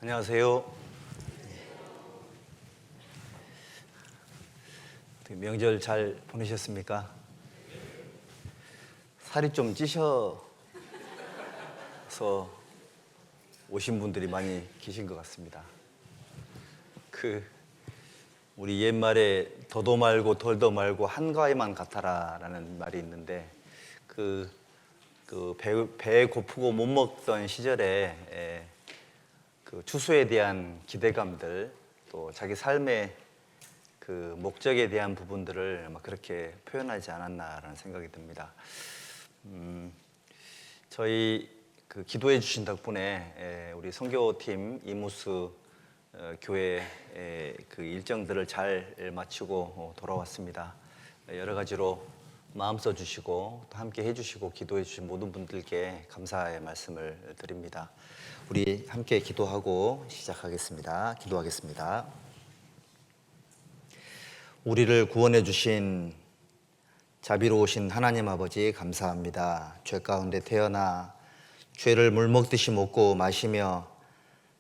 안녕하세요. 명절 잘 보내셨습니까? 살이 좀 찌셔서 오신 분들이 많이 계신 것 같습니다. 우리 옛말에 더도 말고 덜도 말고 한가위만 같아라라는 말이 있는데 배 고프고 못 먹던 시절에 추수에 대한 기대감들, 또 자기 삶의 목적에 대한 부분들을 아마 그렇게 표현하지 않았나라는 생각이 듭니다. 저희 기도해 주신 덕분에 우리 선교팀 이무스 교회 일정들을 잘 마치고 돌아왔습니다. 여러 가지로 마음 써주시고 또 함께 해주시고 기도해 주신 모든 분들께 감사의 말씀을 드립니다. 우리 함께 기도하고 시작하겠습니다. 기도하겠습니다. 우리를 구원해 주신 자비로우신 하나님 아버지 감사합니다. 죄 가운데 태어나 죄를 물먹듯이 먹고 마시며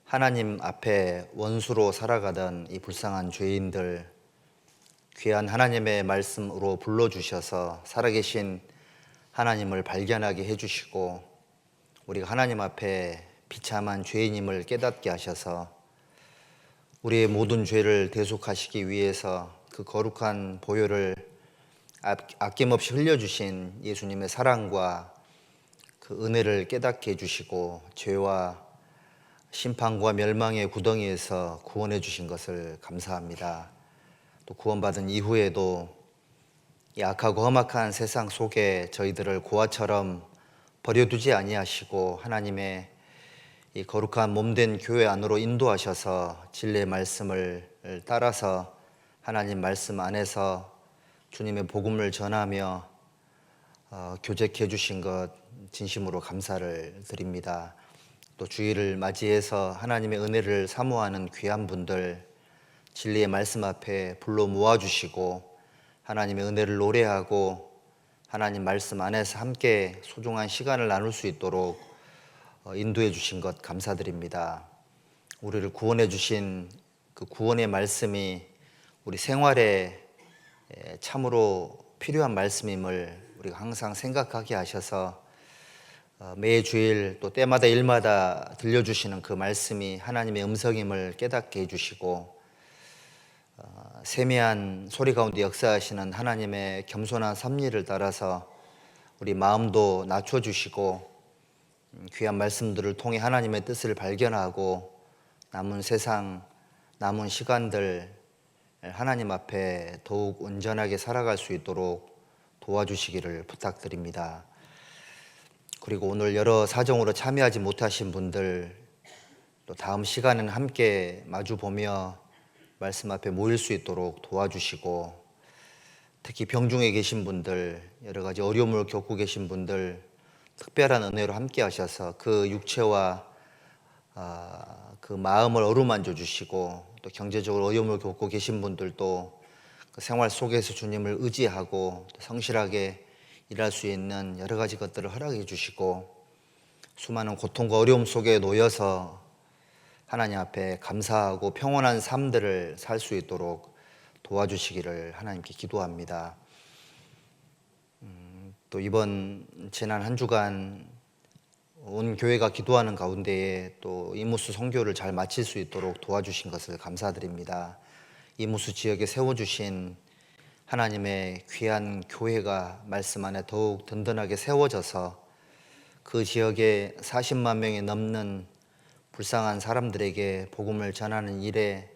하나님 앞에 원수로 살아가던 이 불쌍한 죄인들, 귀한 하나님의 말씀으로 불러주셔서 살아계신 하나님을 발견하게 해주시고 우리가 하나님 앞에 비참한 죄인임을 깨닫게 하셔서 우리의 모든 죄를 대속하시기 위해서 그 거룩한 보혈을 아낌없이 흘려주신 예수님의 사랑과 그 은혜를 깨닫게 해주시고 죄와 심판과 멸망의 구덩이에서 구원해 주신 것을 감사합니다. 또 구원받은 이후에도 이 악하고 험악한 세상 속에 저희들을 고아처럼 버려두지 아니하시고 하나님의 이 거룩한 몸된 교회 안으로 인도하셔서 진리의 말씀을 따라서 하나님 말씀 안에서 주님의 복음을 전하며 교제해 주신 것 진심으로 감사를 드립니다. 또 주일을 맞이해서 하나님의 은혜를 사모하는 귀한 분들 진리의 말씀 앞에 불러 모아주시고 하나님의 은혜를 노래하고 하나님 말씀 안에서 함께 소중한 시간을 나눌 수 있도록 인도해 주신 것 감사드립니다. 우리를 구원해 주신 그 구원의 말씀이 우리 생활에 참으로 필요한 말씀임을 우리가 항상 생각하게 하셔서 매 주일 또 때마다 일마다 들려주시는 그 말씀이 하나님의 음성임을 깨닫게 해주시고 세미한 소리 가운데 역사하시는 하나님의 겸손한 섭리를 따라서 우리 마음도 낮춰주시고 귀한 말씀들을 통해 하나님의 뜻을 발견하고 남은 세상, 남은 시간들 하나님 앞에 더욱 온전하게 살아갈 수 있도록 도와주시기를 부탁드립니다. 그리고 오늘 여러 사정으로 참여하지 못하신 분들 또 다음 시간은 함께 마주보며 말씀 앞에 모일 수 있도록 도와주시고 특히 병중에 계신 분들, 여러 가지 어려움을 겪고 계신 분들 특별한 은혜로 함께 하셔서 그 육체와 그 마음을 어루만져 주시고 또 경제적으로 어려움을 겪고 계신 분들도 그 생활 속에서 주님을 의지하고 성실하게 일할 수 있는 여러 가지 것들을 허락해 주시고 수많은 고통과 어려움 속에 놓여서 하나님 앞에 감사하고 평온한 삶들을 살 수 있도록 도와주시기를 하나님께 기도합니다. 또 이번 지난 한 주간 온 교회가 기도하는 가운데에 또 이무수 선교를 잘 마칠 수 있도록 도와주신 것을 감사드립니다. 이무수 지역에 세워주신 하나님의 귀한 교회가 말씀 안에 더욱 든든하게 세워져서 그 지역에 40만 명이 넘는 불쌍한 사람들에게 복음을 전하는 일에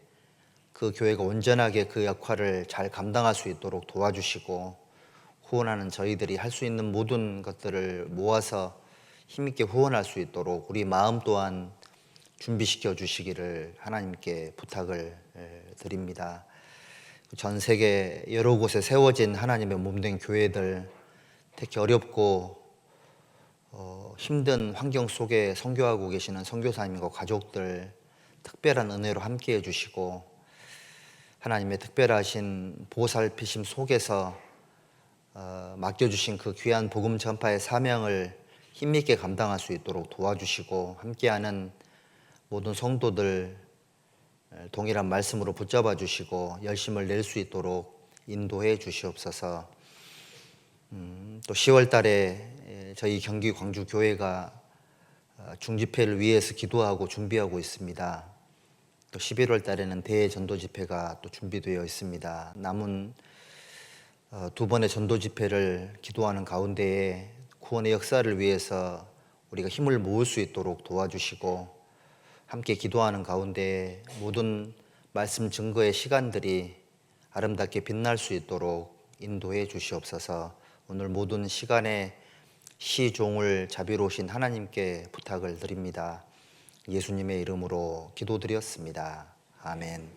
그 교회가 온전하게 그 역할을 잘 감당할 수 있도록 도와주시고 후원하는 저희들이 할 수 있는 모든 것들을 모아서 힘있게 후원할 수 있도록 우리 마음 또한 준비시켜 주시기를 하나님께 부탁을 드립니다. 전 세계 여러 곳에 세워진 하나님의 몸된 교회들, 특히 어렵고 힘든 환경 속에 선교하고 계시는 선교사님과 가족들 특별한 은혜로 함께 해주시고 하나님의 특별하신 보살피심 속에서 맡겨주신 그 귀한 복음 전파의 사명을 힘있게 감당할 수 있도록 도와주시고 함께하는 모든 성도들 동일한 말씀으로 붙잡아 주시고 열심을 낼 수 있도록 인도해 주시옵소서. 또 10월 달에 저희 경기 광주 교회가 중집회를 위해서 기도하고 준비하고 있습니다. 또 11월 달에는 대전도 집회가 또 준비되어 있습니다. 남은 두 번의 전도 집회를 기도하는 가운데에 구원의 역사를 위해서 우리가 힘을 모을 수 있도록 도와주시고, 함께 기도하는 가운데 모든 말씀 증거의 시간들이 아름답게 빛날 수 있도록 인도해 주시옵소서. 오늘 모든 시간에 시종을 자비로우신 하나님께 부탁을 드립니다. 예수님의 이름으로 기도드렸습니다. 아멘.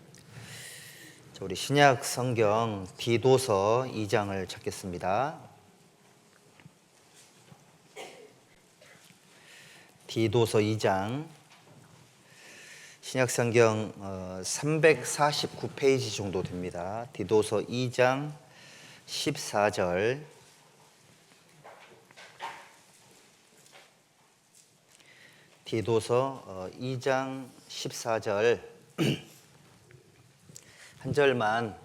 우리 신약 성경 디도서 2장을 찾겠습니다. 디도서 2장, 신약 성경 349페이지 정도 됩니다. 디도서 2장 14절, 디도서 2장 14절 한 절만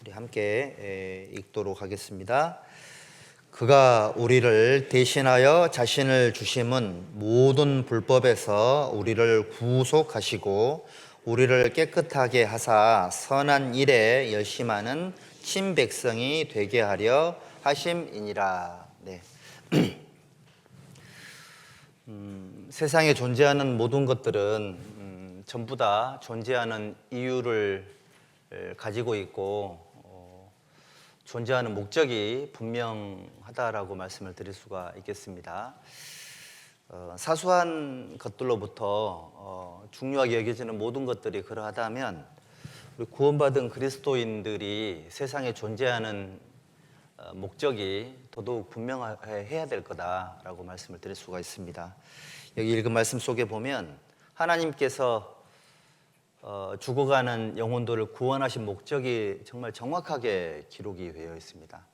우리 함께 읽도록 하겠습니다. 그가 우리를 대신하여 자신을 주심은 모든 불법에서 우리를 구속하시고 우리를 깨끗하게 하사 선한 일에 열심하는 친백성이 되게 하려 하심이니라. 네. 세상에 존재하는 모든 것들은 전부 다 존재하는 이유를 가지고 있고 존재하는 목적이 분명하다라고 말씀을 드릴 수가 있겠습니다. 사소한 것들로부터 중요하게 여겨지는 모든 것들이 그러하다면 우리 구원받은 그리스도인들이 세상에 존재하는 목적이 더더욱 분명해야 될 거다라고 말씀을 드릴 수가 있습니다. 여기 읽은 말씀 속에 보면 하나님께서 죽어가는 영혼들을 구원하신 목적이 정말 정확하게 기록이 되어 있습니다.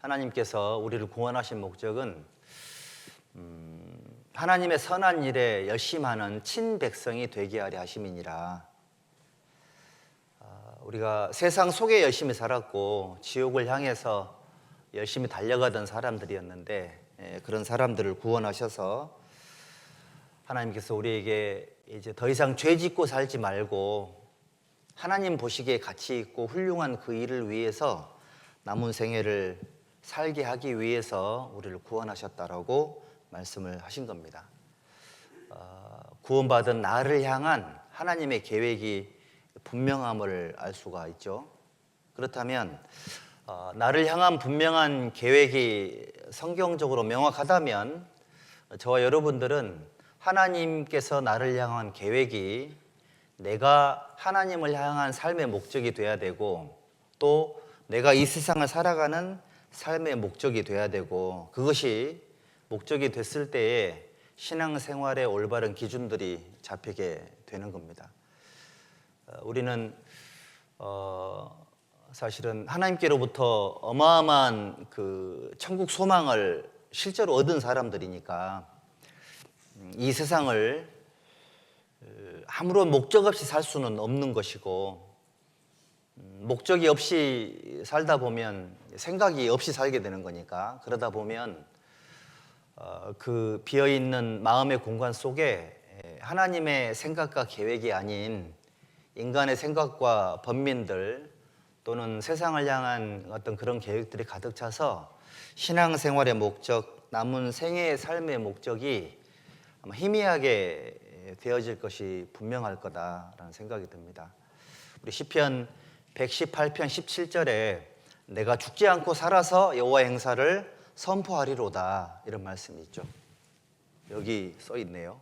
하나님께서 우리를 구원하신 목적은 하나님의 선한 일에 열심하는 친백성이 되게 하려 하심이니라. 우리가 세상 속에 열심히 살았고 지옥을 향해서 열심히 달려가던 사람들이었는데, 그런 사람들을 구원하셔서 하나님께서 우리에게 이제 더 이상 죄 짓고 살지 말고 하나님 보시기에 가치 있고 훌륭한 그 일을 위해서 남은 생애를 살게 하기 위해서 우리를 구원하셨다라고 말씀을 하신 겁니다. 구원받은 나를 향한 하나님의 계획이 분명함을 알 수가 있죠. 그렇다면 나를 향한 분명한 계획이 성경적으로 명확하다면 저와 여러분들은 하나님께서 나를 향한 계획이 내가 하나님을 향한 삶의 목적이 돼야 되고, 또 내가 이 세상을 살아가는 삶의 목적이 돼야 되고, 그것이 목적이 됐을 때에 신앙생활의 올바른 기준들이 잡히게 되는 겁니다. 우리는 사실은 하나님께로부터 어마어마한 그 천국 소망을 실제로 얻은 사람들이니까 이 세상을 아무런 목적 없이 살 수는 없는 것이고, 목적이 없이 살다 보면 생각이 없이 살게 되는 거니까, 그러다 보면 그 비어있는 마음의 공간 속에 하나님의 생각과 계획이 아닌 인간의 생각과 번민들 또는 세상을 향한 어떤 그런 계획들이 가득 차서 신앙생활의 목적, 남은 생애의 삶의 목적이 아마 희미하게 되어질 것이 분명할 거다라는 생각이 듭니다. 우리 시편 118편 17절에 내가 죽지 않고 살아서 여호와의 행사를 선포하리로다, 이런 말씀이 있죠. 여기 써 있네요.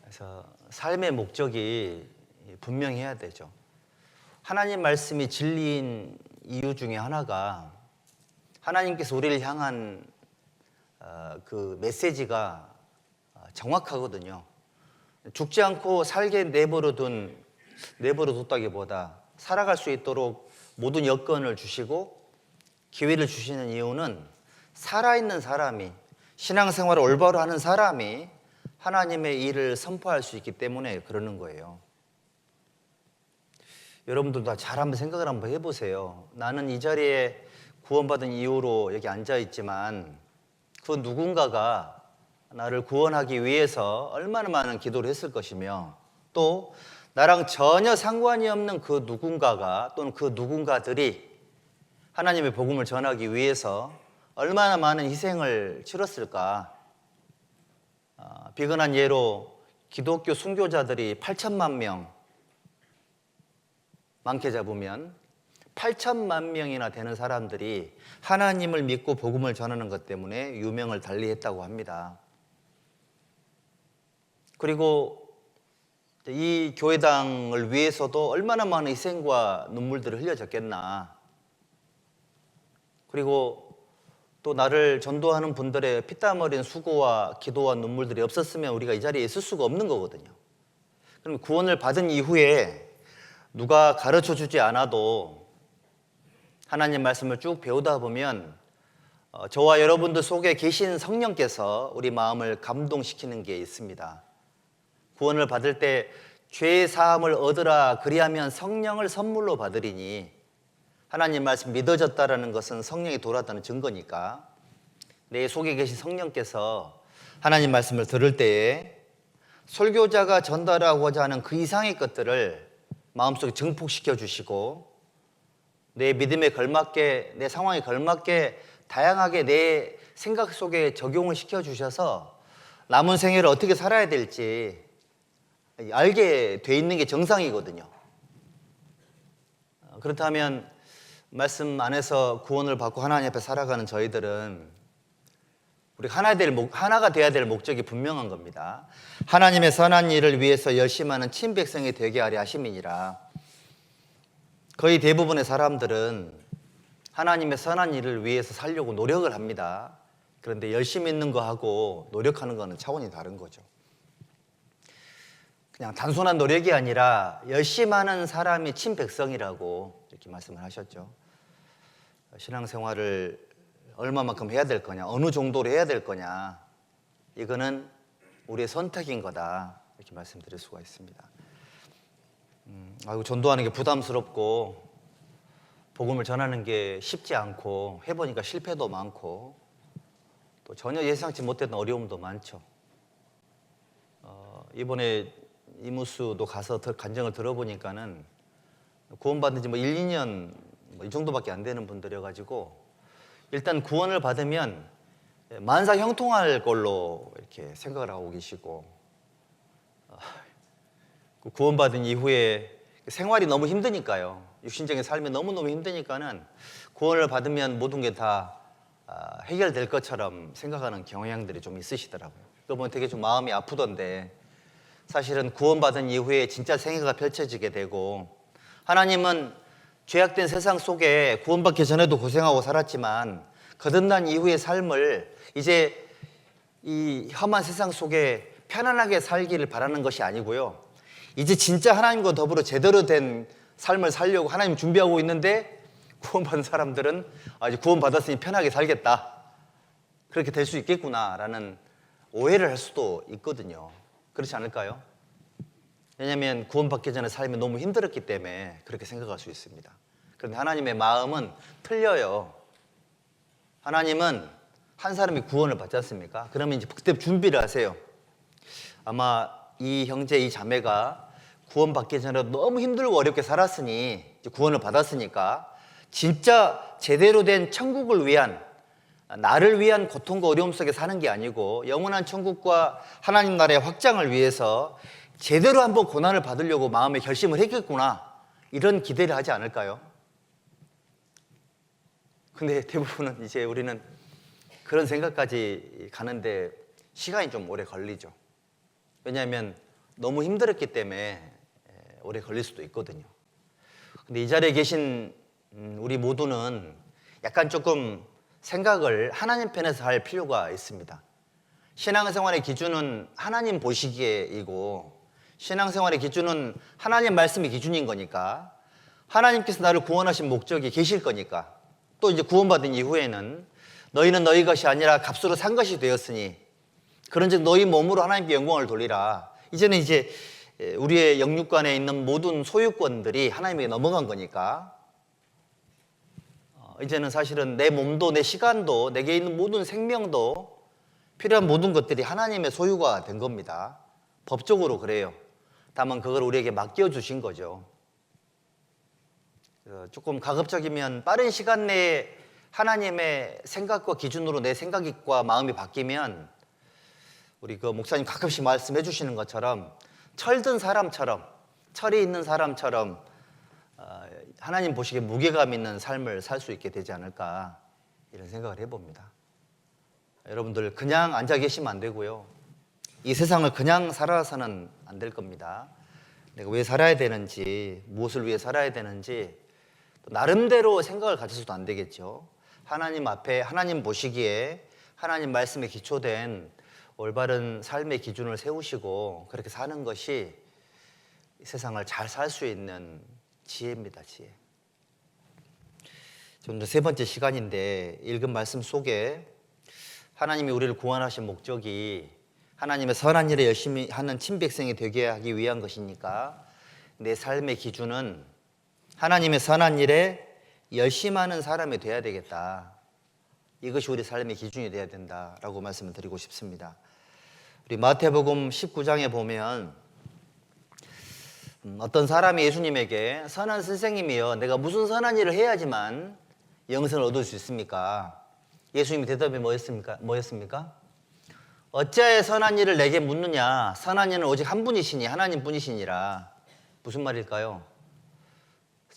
그래서 삶의 목적이 분명해야 되죠. 하나님 말씀이 진리인 이유 중에 하나가 하나님께서 우리를 향한 그 메시지가 정확하거든요. 죽지 않고 살게 내버려뒀다기보다 살아갈 수 있도록 모든 여건을 주시고 기회를 주시는 이유는 살아있는 사람이, 신앙생활을 올바로 하는 사람이 하나님의 일을 선포할 수 있기 때문에 그러는 거예요. 여러분들도 다 잘 한번 생각을 한번 해보세요. 나는 이 자리에 구원받은 이후로 여기 앉아있지만 그 누군가가 나를 구원하기 위해서 얼마나 많은 기도를 했을 것이며, 또 나랑 전혀 상관이 없는 그 누군가가 또는 그 누군가들이 하나님의 복음을 전하기 위해서 얼마나 많은 희생을 치렀을까. 비근한 예로 기독교 순교자들이 8천만 명, 많게 잡으면 8천만 명이나 되는 사람들이 하나님을 믿고 복음을 전하는 것 때문에 유명을 달리했다고 합니다. 그리고 이 교회당을 위해서도 얼마나 많은 희생과 눈물들을 흘려졌겠나. 그리고 또 나를 전도하는 분들의 피땀 흘린 수고와 기도와 눈물들이 없었으면 우리가 이 자리에 있을 수가 없는 거거든요. 그럼 구원을 받은 이후에 누가 가르쳐 주지 않아도 하나님 말씀을 쭉 배우다 보면 저와 여러분들 속에 계신 성령께서 우리 마음을 감동시키는 게 있습니다. 구원을 받을 때 죄 사함을 얻으라 그리하면 성령을 선물로 받으리니, 하나님 말씀 믿어졌다라는 것은 성령이 돌았다는 증거니까 내 속에 계신 성령께서 하나님 말씀을 들을 때에 설교자가 전달하고자 하는 그 이상의 것들을 마음속에 증폭시켜 주시고 내 믿음에 걸맞게, 내 상황에 걸맞게 다양하게 내 생각 속에 적용을 시켜 주셔서 남은 생애를 어떻게 살아야 될지 알게 돼 있는 게 정상이거든요. 그렇다면 말씀 안에서 구원을 받고 하나님 앞에 살아가는 저희들은 우리 하나가 돼야 될 목적이 분명한 겁니다. 하나님의 선한 일을 위해서 열심하는 친백성이 되게 하려 하심이니라. 거의 대부분의 사람들은 하나님의 선한 일을 위해서 살려고 노력을 합니다. 그런데 열심히 있는 거하고 노력하는 거는 차원이 다른 거죠. 그냥 단순한 노력이 아니라 열심하는 사람이 친백성이라고 이렇게 말씀을 하셨죠. 신앙생활을 얼마만큼 해야 될 거냐, 어느 정도로 해야 될 거냐, 이거는 우리의 선택인 거다, 이렇게 말씀드릴 수가 있습니다. 전도하는 게 부담스럽고 복음을 전하는 게 쉽지 않고 해보니까 실패도 많고 또 전혀 예상치 못했던 어려움도 많죠. 이번에 이무수도 가서 간증을 들어보니까는 구원받은 지 1, 2년 이 정도밖에 안 되는 분들이어가지고 일단 구원을 받으면 만사 형통할 걸로 이렇게 생각을 하고 계시고, 구원받은 이후에 생활이 너무 힘드니까요, 육신적인 삶이 너무너무 힘드니까는 구원을 받으면 모든 게 다 해결될 것처럼 생각하는 경향들이 좀 있으시더라고요. 그거 보면 되게 좀 마음이 아프던데, 사실은 구원받은 이후에 진짜 생애가 펼쳐지게 되고, 하나님은 죄악된 세상 속에 구원받기 전에도 고생하고 살았지만 거듭난 이후의 삶을 이제 이 험한 세상 속에 편안하게 살기를 바라는 것이 아니고요, 이제 진짜 하나님과 더불어 제대로 된 삶을 살려고 하나님 준비하고 있는데, 구원받은 사람들은 이제 구원받았으니 편하게 살겠다, 그렇게 될 수 있겠구나라는 오해를 할 수도 있거든요. 그렇지 않을까요? 왜냐하면 구원받기 전에 삶이 너무 힘들었기 때문에 그렇게 생각할 수 있습니다. 그런데 하나님의 마음은 틀려요. 하나님은 한 사람이 구원을 받지 않습니까? 그러면 이제 그때 준비를 하세요. 아마 이 형제, 이 자매가 구원받기 전에 너무 힘들고 어렵게 살았으니, 이제 구원을 받았으니까 진짜 제대로 된 천국을 위한, 나를 위한 고통과 어려움 속에 사는 게 아니고 영원한 천국과 하나님 나라의 확장을 위해서 제대로 한번 고난을 받으려고 마음에 결심을 했겠구나, 이런 기대를 하지 않을까요? 근데 대부분은 이제 우리는 그런 생각까지 가는데 시간이 좀 오래 걸리죠. 왜냐하면 너무 힘들었기 때문에 오래 걸릴 수도 있거든요. 근데 이 자리에 계신 우리 모두는 약간 조금 생각을 하나님 편에서 할 필요가 있습니다. 신앙생활의 기준은 하나님 보시기에이고, 신앙생활의 기준은 하나님 말씀이 기준인 거니까, 하나님께서 나를 구원하신 목적이 계실 거니까, 또 이제 구원받은 이후에는 너희는 너희 것이 아니라 값으로 산 것이 되었으니 그런즉 너희 몸으로 하나님께 영광을 돌리라. 이제는 이제 우리의 영육간에 있는 모든 소유권들이 하나님에게 넘어간 거니까 이제는 사실은 내 몸도 내 시간도 내게 있는 모든 생명도 필요한 모든 것들이 하나님의 소유가 된 겁니다. 법적으로 그래요. 다만 그걸 우리에게 맡겨주신 거죠. 조금 가급적이면 빠른 시간 내에 하나님의 생각과 기준으로 내 생각과 마음이 바뀌면 우리 그 목사님 가끔씩 말씀해 주시는 것처럼 철든 사람처럼, 철이 있는 사람처럼 하나님 보시기에 무게감 있는 삶을 살 수 있게 되지 않을까, 이런 생각을 해봅니다. 여러분들 그냥 앉아 계시면 안 되고요, 이 세상을 그냥 살아서는 안 될 겁니다. 내가 왜 살아야 되는지, 무엇을 위해 살아야 되는지 또 나름대로 생각을 가져서도 안 되겠죠. 하나님 앞에, 하나님 보시기에 하나님 말씀에 기초된 올바른 삶의 기준을 세우시고 그렇게 사는 것이 이 세상을 잘 살 수 있는 지혜입니다. 지혜. 오늘 세 번째 시간인데 읽은 말씀 속에 하나님이 우리를 구원하신 목적이 하나님의 선한 일에 열심히 하는 친백성이 되게 하기 위한 것이니까 내 삶의 기준은 하나님의 선한 일에 열심하는 사람이 돼야 되겠다. 이것이 우리 삶의 기준이 돼야 된다라고 말씀을 드리고 싶습니다. 우리 마태복음 19장에 보면 어떤 사람이 예수님에게 선한 선생님이여 내가 무슨 선한 일을 해야지만 영생을 얻을 수 있습니까? 예수님의 대답이 뭐였습니까? 어찌하여 선한 일을 내게 묻느냐? 선한 이는 오직 한 분이시니 하나님 뿐이시니라. 무슨 말일까요?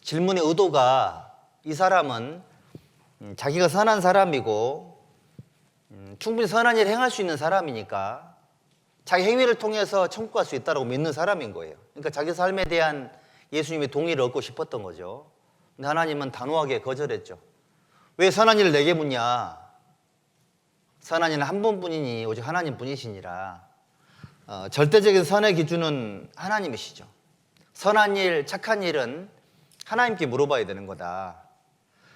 질문의 의도가 이 사람은 자기가 선한 사람이고 충분히 선한 일을 행할 수 있는 사람이니까 자기 행위를 통해서 천국 갈 수 있다고 믿는 사람인 거예요. 그러니까 자기 삶에 대한 예수님의 동의를 얻고 싶었던 거죠. 근데 하나님은 단호하게 거절했죠. 왜 선한 일을 내게 묻냐? 선한 일은 한 분뿐이니 오직 하나님 뿐이시니라. 절대적인 선의 기준은 하나님이시죠. 선한 일, 착한 일은 하나님께 물어봐야 되는 거다.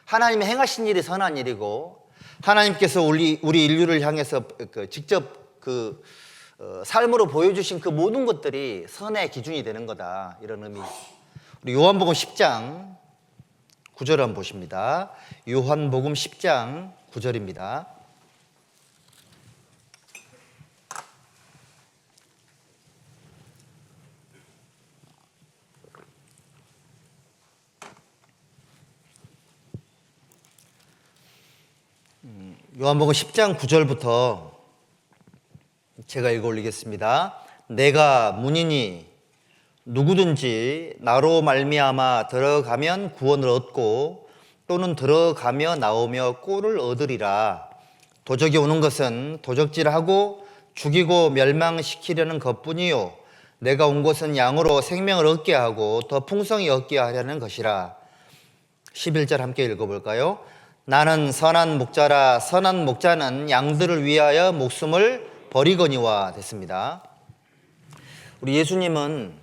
하나님이 행하신 일이 선한 일이고 하나님께서 우리 인류를 향해서 직접 삶으로 보여주신 그 모든 것들이 선의 기준이 되는 거다, 이런 의미. 우리 요한복음 10장 9절 한번 보십니다. 요한복음 10장 9절입니다. 요한복음 10장 9절부터 제가 읽어 올리겠습니다. 내가 문이니 누구든지 나로 말미암아 들어가면 구원을 얻고 또는 들어가며 나오며 꼴을 얻으리라. 도적이 오는 것은 도적질하고 죽이고 멸망시키려는 것뿐이요 내가 온 것은 양으로 생명을 얻게 하고 더 풍성히 얻게 하려는 것이라. 11절 함께 읽어볼까요? 나는 선한 목자라. 선한 목자는 양들을 위하여 목숨을 버리거니와. 됐습니다. 우리 예수님은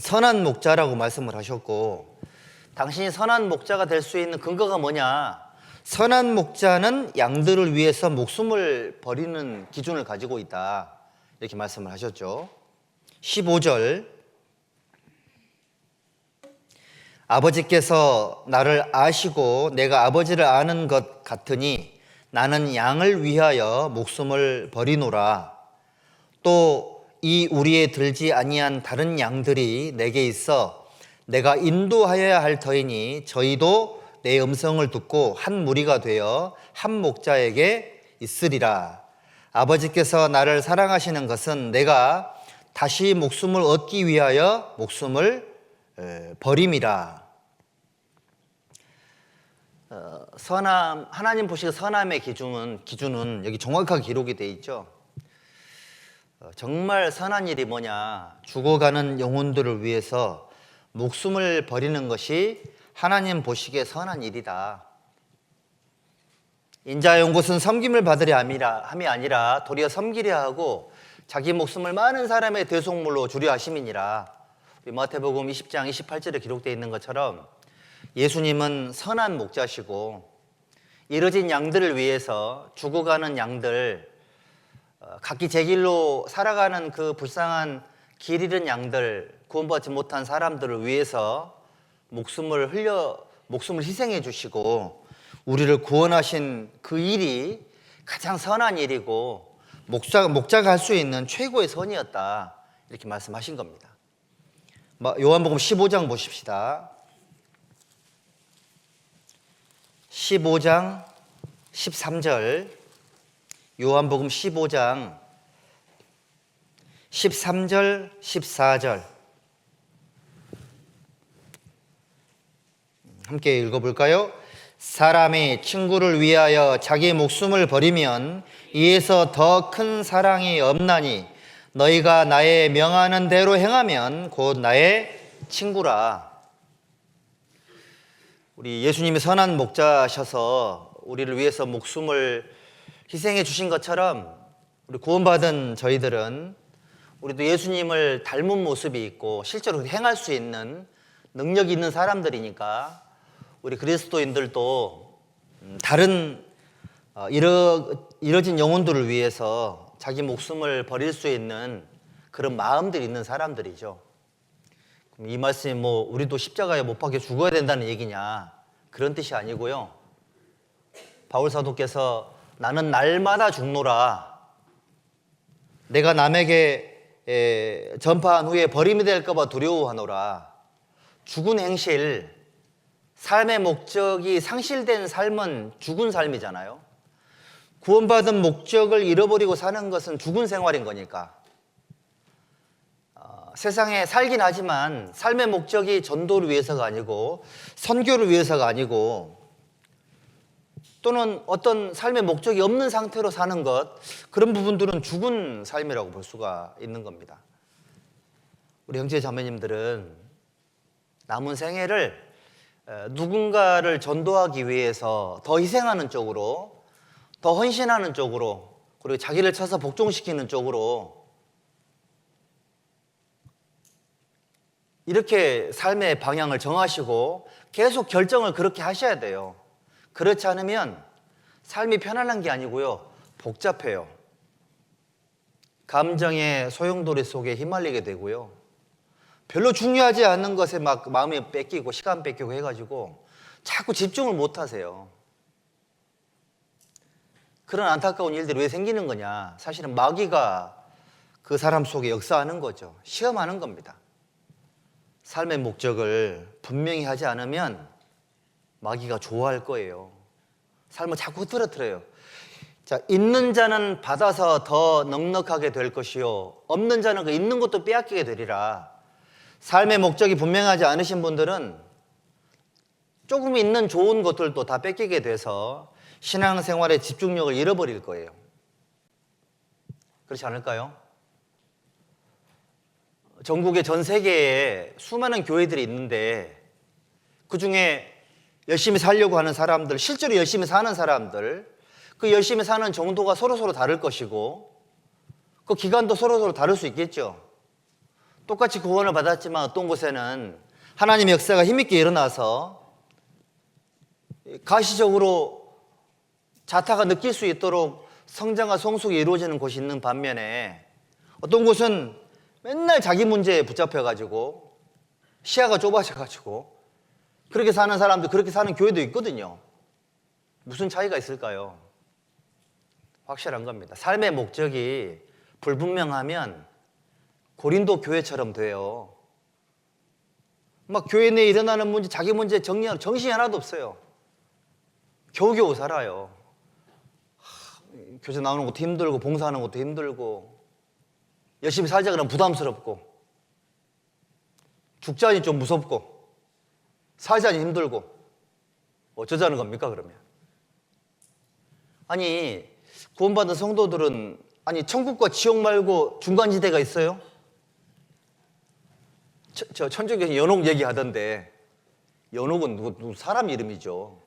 선한 목자라고 말씀을 하셨고, 당신이 선한 목자가 될 수 있는 근거가 뭐냐? 선한 목자는 양들을 위해서 목숨을 버리는 기준을 가지고 있다, 이렇게 말씀을 하셨죠. 15절 아버지께서 나를 아시고 내가 아버지를 아는 것 같으니 나는 양을 위하여 목숨을 버리노라. 또 이 우리에 들지 아니한 다른 양들이 내게 있어 내가 인도하여야 할 터이니 저희도 내 음성을 듣고 한 무리가 되어 한 목자에게 있으리라. 아버지께서 나를 사랑하시는 것은 내가 다시 목숨을 얻기 위하여 목숨을 버림이라. 선함, 하나님 보시기에 선함의 기준은 여기 정확하게 기록이 되어 있죠. 정말 선한 일이 뭐냐? 죽어가는 영혼들을 위해서 목숨을 버리는 것이 하나님 보시기에 선한 일이다. 인자의 온 곳은 섬김을 받으려 함이 아니라 도리어 섬기려 하고 자기 목숨을 많은 사람의 대속물로 주려 하심이니라. 마태복음 20장 28절에 기록되어 있는 것처럼 예수님은 선한 목자시고 잃어진 양들을 위해서 죽어가는 양들, 각기 제 길로 살아가는 그 불쌍한 길 잃은 양들, 구원받지 못한 사람들을 위해서 목숨을 희생해 주시고 우리를 구원하신 그 일이 가장 선한 일이고 목자가 할 수 있는 최고의 선이었다, 이렇게 말씀하신 겁니다. 요한복음 15장 보십시다. 15장 13절, 요한복음 15장 13절 14절 함께 읽어볼까요? 사람이 친구를 위하여 자기 목숨을 버리면 이에서 더 큰 사랑이 없나니 너희가 나의 명하는 대로 행하면 곧 나의 친구라. 우리 예수님이 선한 목자셔서 우리를 위해서 목숨을 희생해 주신 것처럼 우리 구원받은 저희들은 우리도 예수님을 닮은 모습이 있고 실제로 행할 수 있는 능력이 있는 사람들이니까 우리 그리스도인들도 다른 이뤄진 영혼들을 위해서 자기 목숨을 버릴 수 있는 그런 마음들이 있는 사람들이죠. 그럼 이 말씀이 우리도 십자가에 못 박혀 죽어야 된다는 얘기냐, 그런 뜻이 아니고요. 바울 사도께서 나는 날마다 죽노라, 내가 남에게 전파한 후에 버림이 될까 봐 두려워하노라. 죽은 행실, 삶의 목적이 상실된 삶은 죽은 삶이잖아요. 구원받은 목적을 잃어버리고 사는 것은 죽은 생활인 거니까. 세상에 살긴 하지만 삶의 목적이 전도를 위해서가 아니고 선교를 위해서가 아니고 또는 어떤 삶의 목적이 없는 상태로 사는 것, 그런 부분들은 죽은 삶이라고 볼 수가 있는 겁니다. 우리 형제 자매님들은 남은 생애를 누군가를 전도하기 위해서 더 희생하는 쪽으로, 더 헌신하는 쪽으로, 그리고 자기를 쳐서 복종시키는 쪽으로 이렇게 삶의 방향을 정하시고 계속 결정을 그렇게 하셔야 돼요. 그렇지 않으면 삶이 편안한 게 아니고요, 복잡해요. 감정의 소용돌이 속에 휘말리게 되고요, 별로 중요하지 않은 것에 막 마음이 뺏기고 시간 뺏기고 해가지고 자꾸 집중을 못 하세요. 그런 안타까운 일들이 왜 생기는 거냐? 사실은 마귀가 그 사람 속에 역사하는 거죠. 시험하는 겁니다. 삶의 목적을 분명히 하지 않으면 마귀가 좋아할 거예요. 삶을 자꾸 흐트러뜨려요. 자, 있는 자는 받아서 더 넉넉하게 될 것이요, 없는 자는 그 있는 것도 빼앗기게 되리라. 삶의 목적이 분명하지 않으신 분들은 조금 있는 좋은 것들도 다 뺏기게 돼서 신앙생활의 집중력을 잃어버릴 거예요. 그렇지 않을까요? 전국의 전 세계에 수많은 교회들이 있는데 그 중에 열심히 살려고 하는 사람들, 실제로 열심히 사는 사람들, 그 열심히 사는 정도가 서로서로 다를 것이고 그 기간도 서로서로 다를 수 있겠죠. 똑같이 구원을 받았지만 어떤 곳에는 하나님의 역사가 힘있게 일어나서 가시적으로 자타가 느낄 수 있도록 성장과 성숙이 이루어지는 곳이 있는 반면에 어떤 곳은 맨날 자기 문제에 붙잡혀가지고 시야가 좁아져가지고 그렇게 사는 사람들, 그렇게 사는 교회도 있거든요. 무슨 차이가 있을까요? 확실한 겁니다. 삶의 목적이 불분명하면 고린도 교회처럼 돼요. 막 교회 내에 일어나는 문제, 자기 문제 정리하는 정신이 하나도 없어요. 겨우겨우 살아요. 교제 나오는 것도 힘들고 봉사하는 것도 힘들고 열심히 살자 그러면 부담스럽고 죽자니 좀 무섭고 살자니 힘들고 어쩌자는 겁니까 그러면? 아니 구원받은 성도들은 천국과 지옥 말고 중간지대가 있어요? 저 천주교 연옥 얘기하던데 연옥은 누구 사람 이름이죠.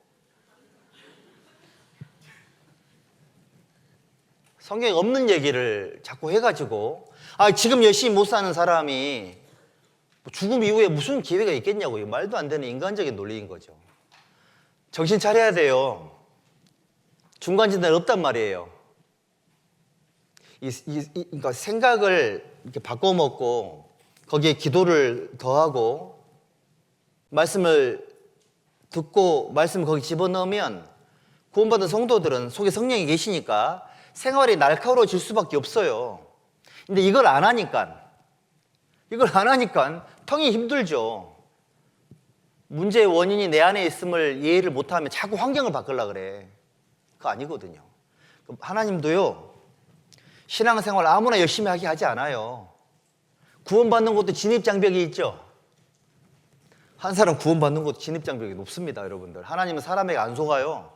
성경에 없는 얘기를 자꾸 해가지고 지금 열심히 못 사는 사람이 죽음 이후에 무슨 기회가 있겠냐고. 말도 안 되는 인간적인 논리인 거죠. 정신 차려야 돼요. 중간지대는 없단 말이에요. 그러니까 생각을 이렇게 바꿔먹고 거기에 기도를 더하고 말씀을 듣고 말씀을 거기 집어넣으면 구원받은 성도들은 속에 성령이 계시니까 생활이 날카로워질 수밖에 없어요. 근데 이걸 안 하니까 통이 힘들죠. 문제의 원인이 내 안에 있음을 이해를 못하면 자꾸 환경을 바꾸려고 그래. 그거 아니거든요. 하나님도요, 신앙생활 아무나 열심히 하게 하지 않아요. 구원받는 것도 진입장벽이 있죠. 한 사람 구원받는 것도 진입장벽이 높습니다, 여러분들. 하나님은 사람에게 안 속아요.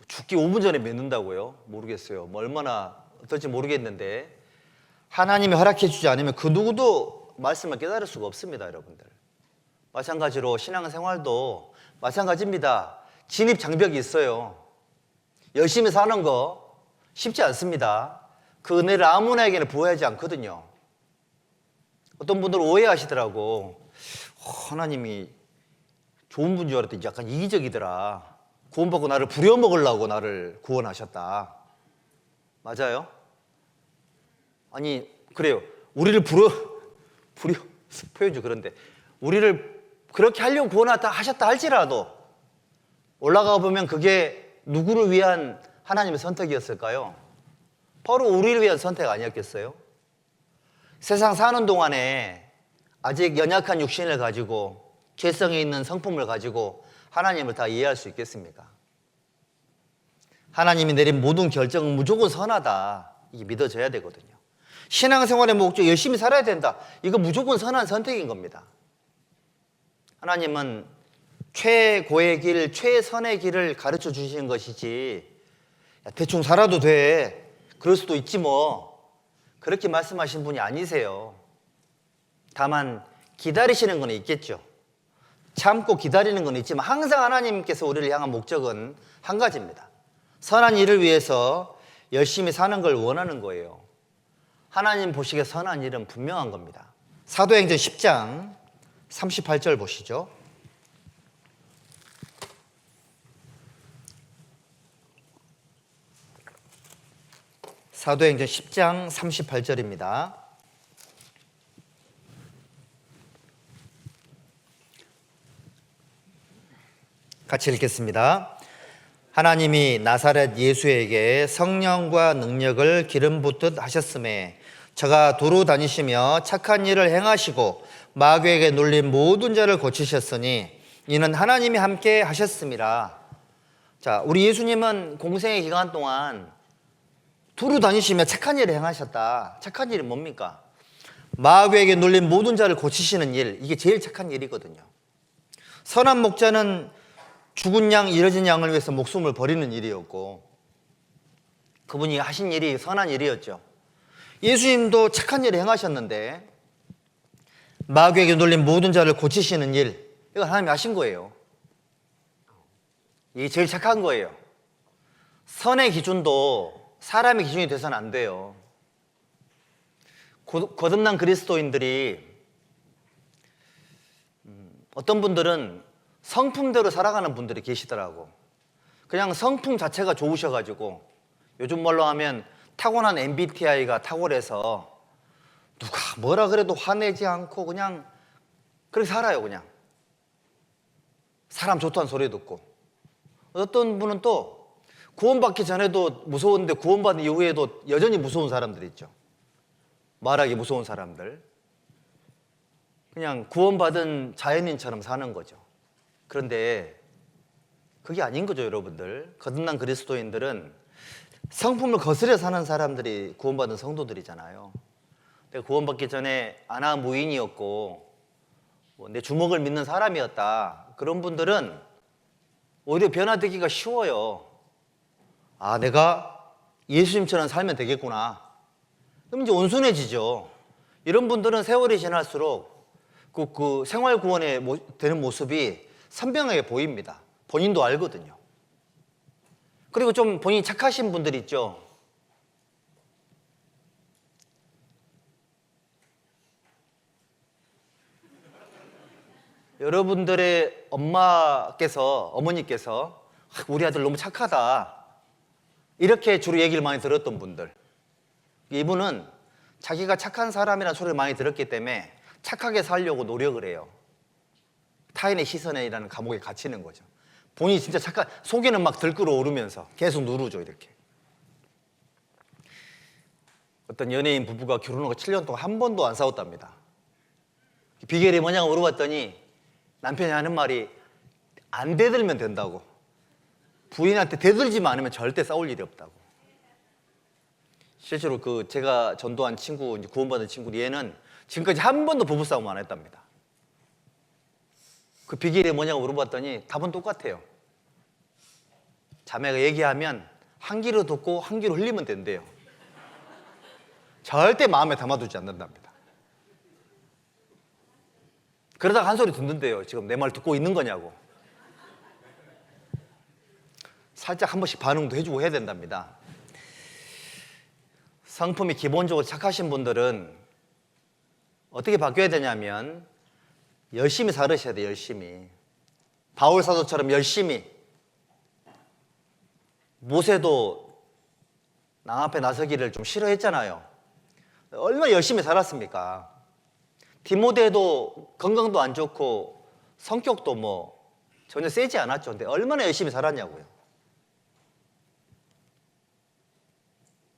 죽기 5분 전에 믿는다고요? 모르겠어요. 뭐 얼마나 어떨지 모르겠는데 하나님이 허락해 주지 않으면 그 누구도 말씀을 깨달을 수가 없습니다, 여러분들. 마찬가지로 신앙생활도 마찬가지입니다. 진입장벽이 있어요. 열심히 사는 거 쉽지 않습니다. 그 은혜를 아무나에게는 부어하지 않거든요. 어떤 분들은 오해하시더라고. 하나님이 좋은 분인 줄 알았더니 약간 이기적이더라. 구원받고 나를 부려먹으려고 나를 구원하셨다. 맞아요? 아니, 그래요. 우리를 표현죠. 그런데 우리를 그렇게 하려고 구원하셨다 할지라도 올라가 보면 그게 누구를 위한 하나님의 선택이었을까요? 바로 우리를 위한 선택 아니었겠어요? 세상 사는 동안에 아직 연약한 육신을 가지고 죄성에 있는 성품을 가지고 하나님을 다 이해할 수 있겠습니까? 하나님이 내린 모든 결정은 무조건 선하다. 이게 믿어져야 되거든요. 신앙생활의 목적 열심히 살아야 된다. 이거 무조건 선한 선택인 겁니다. 하나님은 최고의 길, 최선의 길을 가르쳐 주시는 것이지 대충 살아도 돼. 그럴 수도 있지 뭐. 그렇게 말씀하신 분이 아니세요. 다만 기다리시는 건 있겠죠. 참고 기다리는 건 있지만 항상 하나님께서 우리를 향한 목적은 한 가지입니다. 선한 일을 위해서 열심히 사는 걸 원하는 거예요. 하나님 보시기에 선한 일은 분명한 겁니다. 사도행전 10장 38절 보시죠. 사도행전 10장 38절입니다. 같이 읽겠습니다. 하나님이 나사렛 예수에게 성령과 능력을 기름 붓듯 하셨음에 저가 도로 다니시며 착한 일을 행하시고 마귀에게 눌린 모든 자를 고치셨으니 이는 하나님이 함께 하셨습니다. 자, 우리 예수님은 공생의 기간 동안 두루 다니시며 착한 일을 행하셨다. 착한 일이 뭡니까? 마귀에게 눌린 모든 자를 고치시는 일, 이게 제일 착한 일이거든요. 선한 목자는 죽은 양, 잃어진 양을 위해서 목숨을 버리는 일이었고 그분이 하신 일이 선한 일이었죠. 예수님도 착한 일을 행하셨는데 마귀에게 눌린 모든 자를 고치시는 일, 이거 하나님이 하신 거예요. 이게 제일 착한 거예요. 선의 기준도 사람의 기준이 돼서는 안 돼요. 거듭난 그리스도인들이 어떤 분들은 성품대로 살아가는 분들이 계시더라고. 그냥 성품 자체가 좋으셔가지고 요즘 말로 하면 타고난 MBTI가 탁월해서 누가 뭐라 그래도 화내지 않고 그냥 그렇게 살아요. 그냥 사람 좋다는 소리 듣고. 어떤 분은 또 구원받기 전에도 무서웠는데 구원받은 이후에도 여전히 무서운 사람들이 있죠. 말하기 무서운 사람들. 그냥 구원받은 자연인처럼 사는 거죠. 그런데 그게 아닌 거죠, 여러분들. 거듭난 그리스도인들은 성품을 거스려 사는 사람들이 구원받은 성도들이잖아요. 내가 구원받기 전에 아나 무인이었고 내 주먹을 믿는 사람이었다. 그런 분들은 오히려 변화되기가 쉬워요. 아, 내가 예수님처럼 살면 되겠구나. 그럼 이제 온순해지죠. 이런 분들은 세월이 지날수록 그 생활 구원에 되는 모습이 선명하게 보입니다. 본인도 알거든요. 그리고 좀 본인이 착하신 분들 있죠. 여러분들의 어머니께서 우리 아들 너무 착하다. 이렇게 주로 얘기를 많이 들었던 분들. 이분은 자기가 착한 사람이라는 소리를 많이 들었기 때문에 착하게 살려고 노력을 해요. 타인의 시선에라는 감옥에 갇히는 거죠. 본인이 진짜 착한, 속에는 막 들끓어 오르면서 계속 누르죠, 이렇게. 어떤 연예인 부부가 결혼하고 7년 동안 한 번도 안 싸웠답니다. 비결이 뭐냐고 물어봤더니 남편이 하는 말이 안 대들면 된다고. 부인한테 대들지만 않으면 절대 싸울 일이 없다고. 실제로 그 제가 전도한 친구, 이제 구원받은 친구 얘는 지금까지 한 번도 부부싸움 안 했답니다. 그 비결이 뭐냐고 물어봤더니 답은 똑같아요. 자매가 얘기하면 한 귀로 듣고 한 귀로 흘리면 된대요. 절대 마음에 담아두지 않는답니다. 그러다가 한 소리 듣는데요. 지금 내 말 듣고 있는 거냐고. 살짝 한 번씩 반응도 해주고 해야 된답니다. 성품이 기본적으로 착하신 분들은 어떻게 바뀌어야 되냐면 열심히 살으셔야 돼요. 열심히. 바울 사도처럼 열심히. 모세도 남 앞에 나서기를 좀 싫어했잖아요. 얼마나 열심히 살았습니까? 디모데도 건강도 안 좋고 성격도 뭐 전혀 세지 않았죠. 근데 얼마나 열심히 살았냐고요.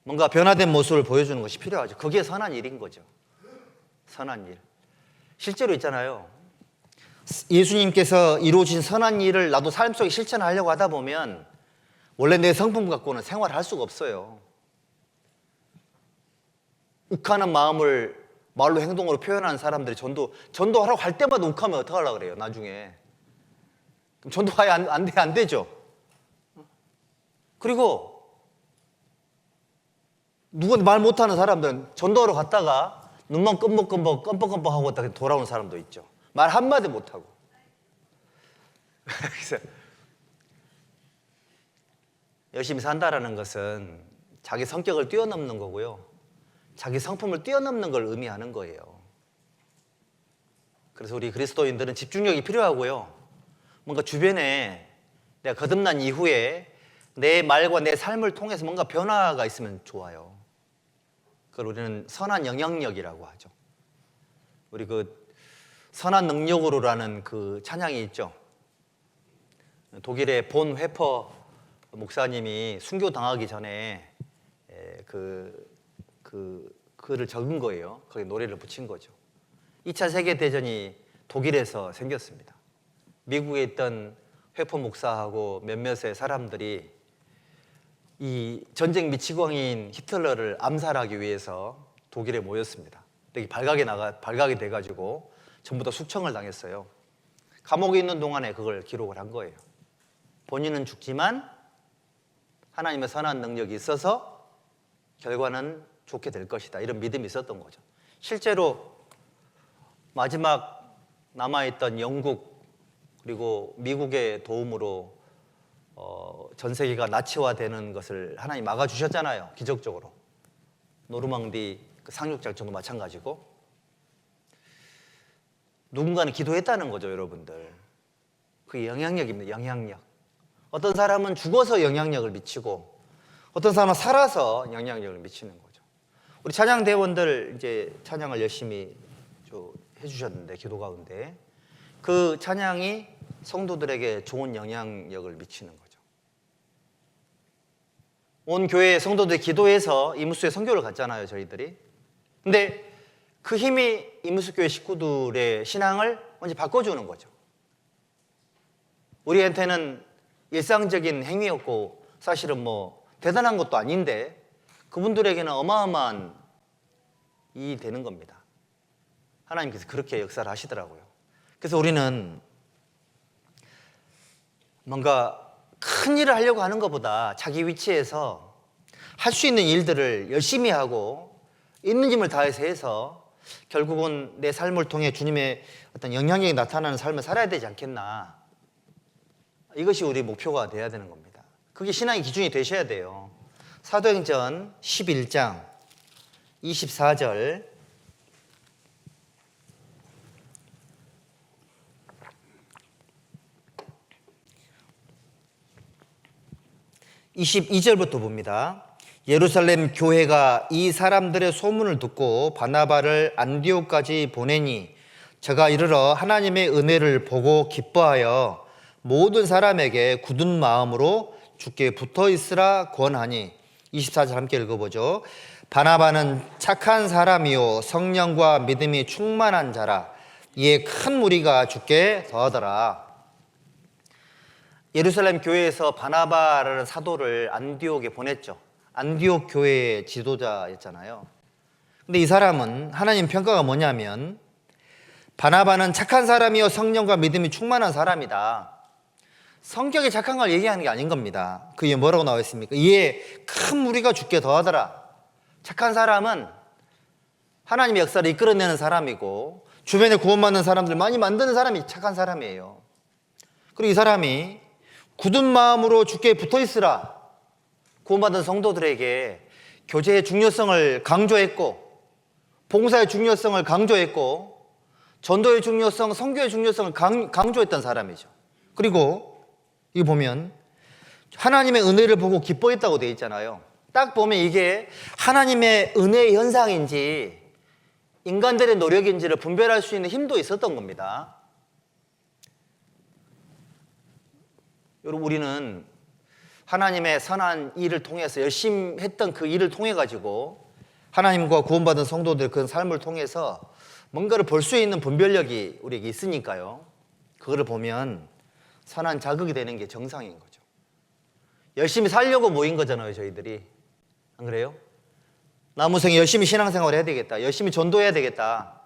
뭔가 변화된 모습을 보여주는 것이 필요하죠. 그게 선한 일인 거죠. 선한 일. 실제로 있잖아요. 예수님께서 이루어진 선한 일을 나도 삶 속에 실천하려고 하다 보면 원래 내 성품 갖고는 생활을 할 수가 없어요. 욱하는 마음을 말로 행동으로 표현하는 사람들이 전도하라고 할 때마다 욱하면 어떡하려고 그래요, 나중에. 그럼 전도 아예 안 되죠. 그리고 누가 말 못하는 사람들은 전도하러 갔다가 눈만 끔뻑끔뻑하고 돌아오는 사람도 있죠. 말 한마디 못하고. 그래서 열심히 산다라는 것은 자기 성격을 뛰어넘는 거고요. 자기 성품을 뛰어넘는 걸 의미하는 거예요. 그래서 우리 그리스도인들은 집중력이 필요하고요. 뭔가 주변에 내가 거듭난 이후에 내 말과 내 삶을 통해서 뭔가 변화가 있으면 좋아요. 그걸 우리는 선한 영향력이라고 하죠. 우리 그 선한 능력으로라는 그 찬양이 있죠. 독일의 본 회퍼 목사님이 순교 당하기 전에 그를 적은 거예요. 거기 노래를 붙인 거죠. 2차 세계대전이 독일에서 생겼습니다. 미국에 있던 회퍼 목사하고 몇몇의 사람들이 이 전쟁 미치광이인 히틀러를 암살하기 위해서 독일에 모였습니다. 여기 발각이 돼가지고 전부 다 숙청을 당했어요. 감옥에 있는 동안에 그걸 기록을 한 거예요. 본인은 죽지만 하나님의 선한 능력이 있어서 결과는 좋게 될 것이다. 이런 믿음이 있었던 거죠. 실제로 마지막 남아있던 영국 그리고 미국의 도움으로 전 세계가 나치화되는 것을 하나님 막아주셨잖아요. 기적적으로. 노르망디 그 상륙작전도 마찬가지고. 누군가는 기도했다는 거죠, 여러분들. 그게 영향력입니다. 영향력. 어떤 사람은 죽어서 영향력을 미치고 어떤 사람은 살아서 영향력을 미치는 거죠. 우리 찬양대원들 이제 찬양을 열심히 해주셨는데, 기도 가운데 그 찬양이 성도들에게 좋은 영향력을 미치는 거죠. 온 교회 성도들이 기도해서 이무수에 선교를 갔잖아요, 저희들이. 근데 그 힘이 이무수교회 식구들의 신앙을 완전히 바꿔주는 거죠. 우리한테는 일상적인 행위였고 사실은 뭐 대단한 것도 아닌데 그분들에게는 어마어마한 일이 되는 겁니다. 하나님께서 그렇게 역사를 하시더라고요. 그래서 우리는 뭔가 큰 일을 하려고 하는 것보다 자기 위치에서 할 수 있는 일들을 열심히 하고 있는 힘을 다해서 해서 결국은 내 삶을 통해 주님의 어떤 영향력이 나타나는 삶을 살아야 되지 않겠나. 이것이 우리 목표가 돼야 되는 겁니다. 그게 신앙의 기준이 되셔야 돼요. 사도행전 11장 24절 22절부터 봅니다. 예루살렘 교회가 이 사람들의 소문을 듣고 바나바를 안디옥까지 보내니 저가 이르러 하나님의 은혜를 보고 기뻐하여 모든 사람에게 굳은 마음으로 주께 붙어 있으라 권하니. 24절 함께 읽어보죠. 바나바는 착한 사람이요 성령과 믿음이 충만한 자라. 이에 큰 무리가 주께 더하더라. 예루살렘 교회에서 바나바라는 사도를 안디옥에 보냈죠. 안디옥 교회의 지도자였잖아요. 근데 이 사람은 하나님 평가가 뭐냐면 바나바는 착한 사람이요 성령과 믿음이 충만한 사람이다. 성격이 착한 걸 얘기하는 게 아닌 겁니다. 그게 뭐라고 나와 있습니까? 이에 큰 무리가 주께 더하더라. 착한 사람은 하나님의 역사를 이끌어내는 사람이고 주변에 구원받는 사람들 많이 만드는 사람이 착한 사람이에요. 그리고 이 사람이 굳은 마음으로 주께 붙어 있으라. 구원받은 성도들에게 교제의 중요성을 강조했고 봉사의 중요성을 강조했고 전도의 중요성, 선교의 중요성을 강조했던 사람이죠. 그리고 이 보면 하나님의 은혜를 보고 기뻐했다고 되어 있잖아요. 딱 보면 이게 하나님의 은혜의 현상인지 인간들의 노력인지를 분별할 수 있는 힘도 있었던 겁니다. 여러분, 우리는 하나님의 선한 일을 통해서 열심히 했던 그 일을 통해 가지고 하나님과 구원받은 성도들 그 삶을 통해서 뭔가를 볼 수 있는 분별력이 우리에게 있으니까요. 그거를 보면 선한 자극이 되는 게 정상인 거죠. 열심히 살려고 모인 거잖아요, 저희들이. 안 그래요? 나무성이 열심히 신앙생활을 해야 되겠다. 열심히 전도해야 되겠다.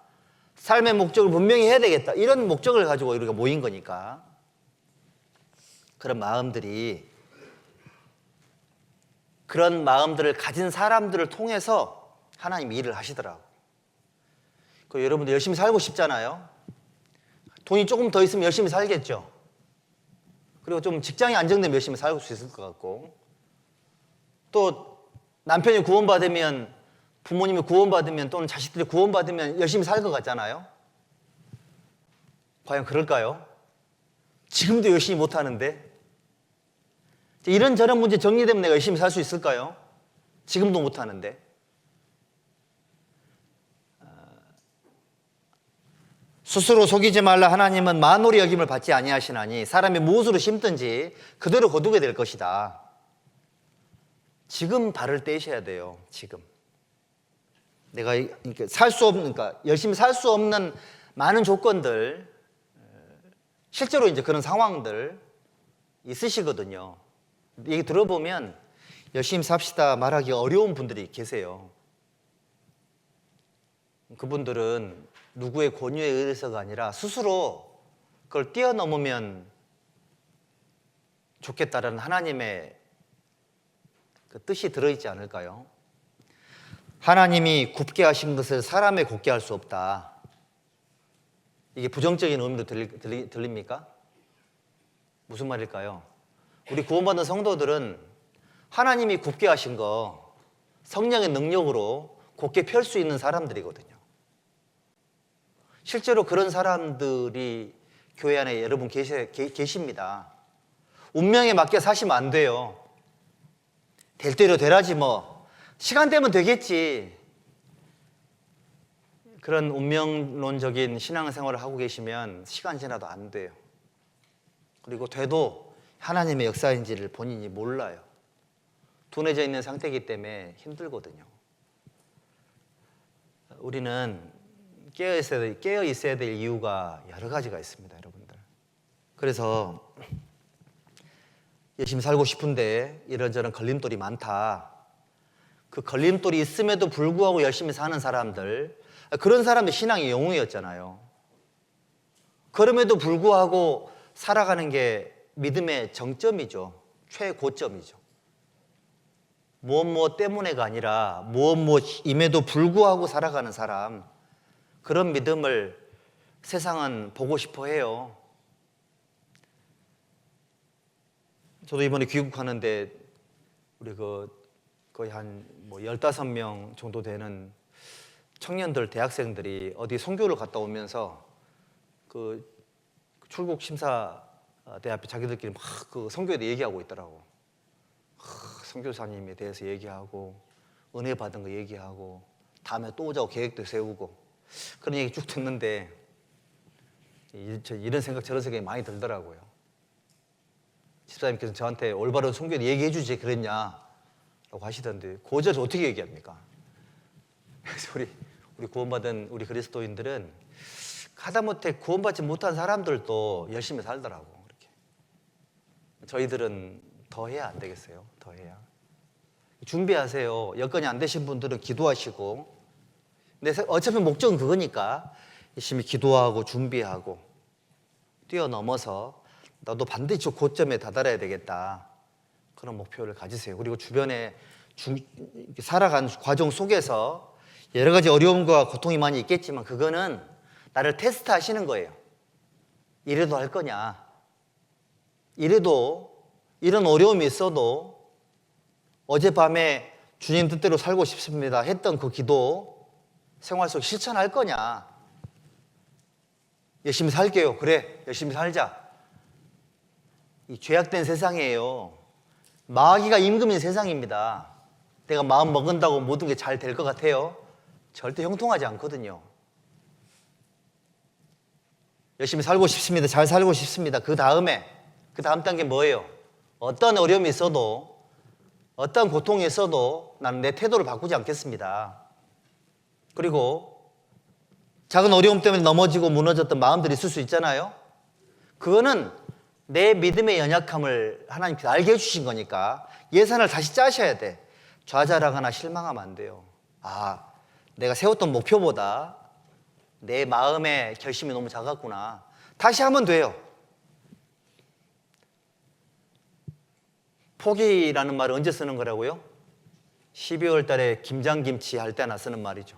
삶의 목적을 분명히 해야 되겠다. 이런 목적을 가지고 우리가 모인 거니까. 그런 마음들이 그런 마음들을 가진 사람들을 통해서 하나님이 일을 하시더라고요. 여러분들 열심히 살고 싶잖아요. 돈이 조금 더 있으면 열심히 살겠죠. 그리고 좀 직장이 안정되면 열심히 살 수 있을 것 같고 또 남편이 구원받으면 부모님이 구원받으면 또는 자식들이 구원받으면 열심히 살 것 같잖아요. 과연 그럴까요? 지금도 열심히 못하는데 이런저런 문제 정리되면 내가 열심히 살 수 있을까요? 지금도 못하는데. 스스로 속이지 말라. 하나님은 만홀히 여김을 받지 아니하시나니 사람이 무엇으로 심든지 그대로 거두게 될 것이다. 지금 발을 떼셔야 돼요. 지금 내가 살 수 없는, 그러니까 열심히 살 수 없는 많은 조건들, 실제로 이제 그런 상황들 있으시거든요. 얘기 들어보면 열심히 삽시다 말하기 어려운 분들이 계세요. 그분들은 누구의 권유에 의해서가 아니라 스스로 그걸 뛰어넘으면 좋겠다라는 하나님의 그 뜻이 들어있지 않을까요? 하나님이 굽게 하신 것을 사람에 곱게 할 수 없다. 이게 부정적인 의미로 들립니까? 무슨 말일까요? 우리 구원받은 성도들은 하나님이 굽게 하신 거 성령의 능력으로 곱게 펼 수 있는 사람들이거든요. 실제로 그런 사람들이 교회 안에 여러분 계십니다. 운명에 맡겨 사시면 안 돼요. 될 대로 되라지 뭐. 시간 되면 되겠지. 그런 운명론적인 신앙생활을 하고 계시면 시간 지나도 안 돼요. 그리고 돼도 하나님의 역사인지를 본인이 몰라요. 둔해져 있는 상태이기 때문에 힘들거든요. 우리는 깨어 있어야 될 이유가 여러 가지가 있습니다, 여러분들. 그래서 열심히 살고 싶은데 이런저런 걸림돌이 많다. 그 걸림돌이 있음에도 불구하고 열심히 사는 사람들, 그런 사람들 신앙이 영웅이었잖아요. 그럼에도 불구하고 살아가는 게 믿음의 정점이죠. 최고점이죠. 무엇 때문에가 아니라 무엇임에도 불구하고 살아가는 사람, 그런 믿음을 세상은 보고 싶어 해요. 저도 이번에 귀국하는데 우리 거의 한 15명 정도 되는 청년들, 대학생들이 어디 선교를 갔다 오면서 그 출국 심사대 앞에 자기들끼리 막 그 선교에 대해 얘기하고 있더라고. 선교사님에 대해서 얘기하고 은혜 받은 거 얘기하고 다음에 또 오자고 계획도 세우고 그런 얘기 쭉 듣는데 이런 생각 저런 생각이 많이 들더라고요. 집사님께서 저한테 올바른 선교를 얘기해 주지 그랬냐라고 하시던데 고저서 어떻게 얘기합니까? 그래서 우리 구원받은 우리 그리스도인들은 하다못해 구원받지 못한 사람들도 열심히 살더라고. 이렇게. 저희들은 더 해야 안 되겠어요? 더 해야. 준비하세요. 여건이 안 되신 분들은 기도하시고. 근데 어차피 목적은 그거니까 열심히 기도하고 준비하고 뛰어넘어서 나도 반드시 저 고점에 다다라야 되겠다. 그런 목표를 가지세요. 그리고 주변에 살아가는 과정 속에서 여러 가지 어려움과 고통이 많이 있겠지만 그거는 나를 테스트 하시는 거예요. 이래도 할 거냐. 이래도 이런 어려움이 있어도 어젯밤에 주님 뜻대로 살고 싶습니다 했던 그 기도 생활 속 실천할 거냐. 열심히 살게요. 그래, 열심히 살자. 이 죄악된 세상이에요. 마귀가 임금인 세상입니다. 내가 마음 먹은다고 모든 게 잘 될 것 같아요? 절대 형통하지 않거든요. 열심히 살고 싶습니다. 잘 살고 싶습니다. 그 다음 단계 뭐예요? 어떤 어려움이 있어도 어떤 고통이 있어도 나는 내 태도를 바꾸지 않겠습니다. 그리고 작은 어려움 때문에 넘어지고 무너졌던 마음들이 있을 수 있잖아요. 그거는 내 믿음의 연약함을 하나님께서 알게 해주신 거니까 예산을 다시 짜셔야 돼. 좌절하거나 실망하면 안 돼요. 내가 세웠던 목표보다 내 마음의 결심이 너무 작았구나. 다시 하면 돼요. 포기라는 말을 언제 쓰는 거라고요? 12월 달에 김장김치 할 때나 쓰는 말이죠.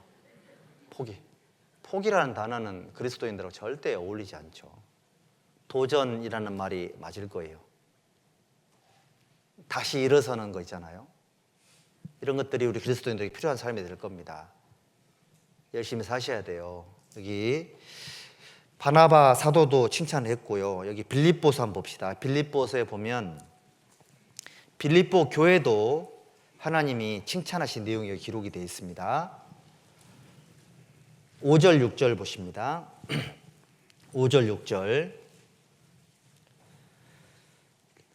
포기라는 단어는 그리스도인들하고 절대 어울리지 않죠. 도전이라는 말이 맞을 거예요. 다시 일어서는 거 있잖아요. 이런 것들이 우리 그리스도인들에게 필요한 삶이 될 겁니다. 열심히 사셔야 돼요. 여기 바나바 사도도 칭찬했고요. 여기 빌립보서 한번 봅시다. 빌립보서에 보면 빌립보 교회도 하나님이 칭찬하신 내용이 여기 기록이 되어 있습니다. 5절 6절 보십니다. 5절 6절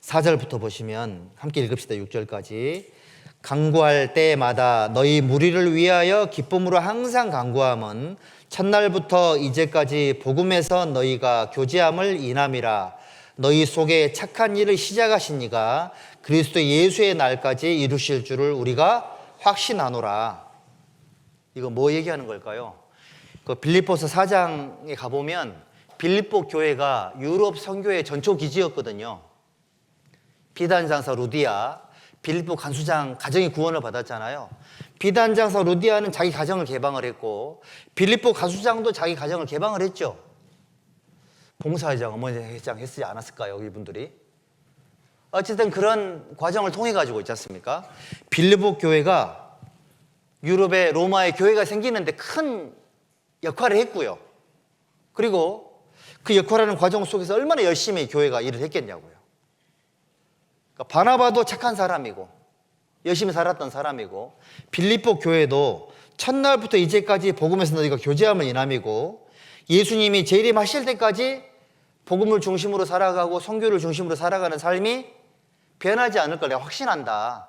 4절부터 보시면 함께 읽읍시다. 6절까지. 간구할 때마다 너희 무리를 위하여 기쁨으로 항상 간구함은 첫날부터 이제까지 복음에서 너희가 교제함을 인함이라. 너희 속에 착한 일을 시작하신 이가 그리스도 예수의 날까지 이루실 줄을 우리가 확신하노라. 이거 뭐 얘기하는 걸까요? 그 빌립보서 4장에 가보면 빌립보 교회가 유럽 선교의 전초 기지였거든요. 비단 장사 루디아, 빌립보 간수장 가정이 구원을 받았잖아요. 비단 장사 루디아는 자기 가정을 개방을 했고 빌립보 간수장도 자기 가정을 개방을 했죠. 봉사회장, 어머니 회장 했지 않았을까요? 이분들이. 어쨌든 그런 과정을 통해 가지고 있지 않습니까? 빌립보 교회가 유럽의 로마의 교회가 생기는데 큰 역할을 했고요. 그리고 그 역할하는 과정 속에서 얼마나 열심히 교회가 일을 했겠냐고요. 그러니까 바나바도 착한 사람이고 열심히 살았던 사람이고 빌립보 교회도 첫날부터 이제까지 복음에서 너희가 교제함을 인함이고 예수님이 재림하실 때까지 복음을 중심으로 살아가고 선교를 중심으로 살아가는 삶이 변하지 않을 걸 내가 확신한다.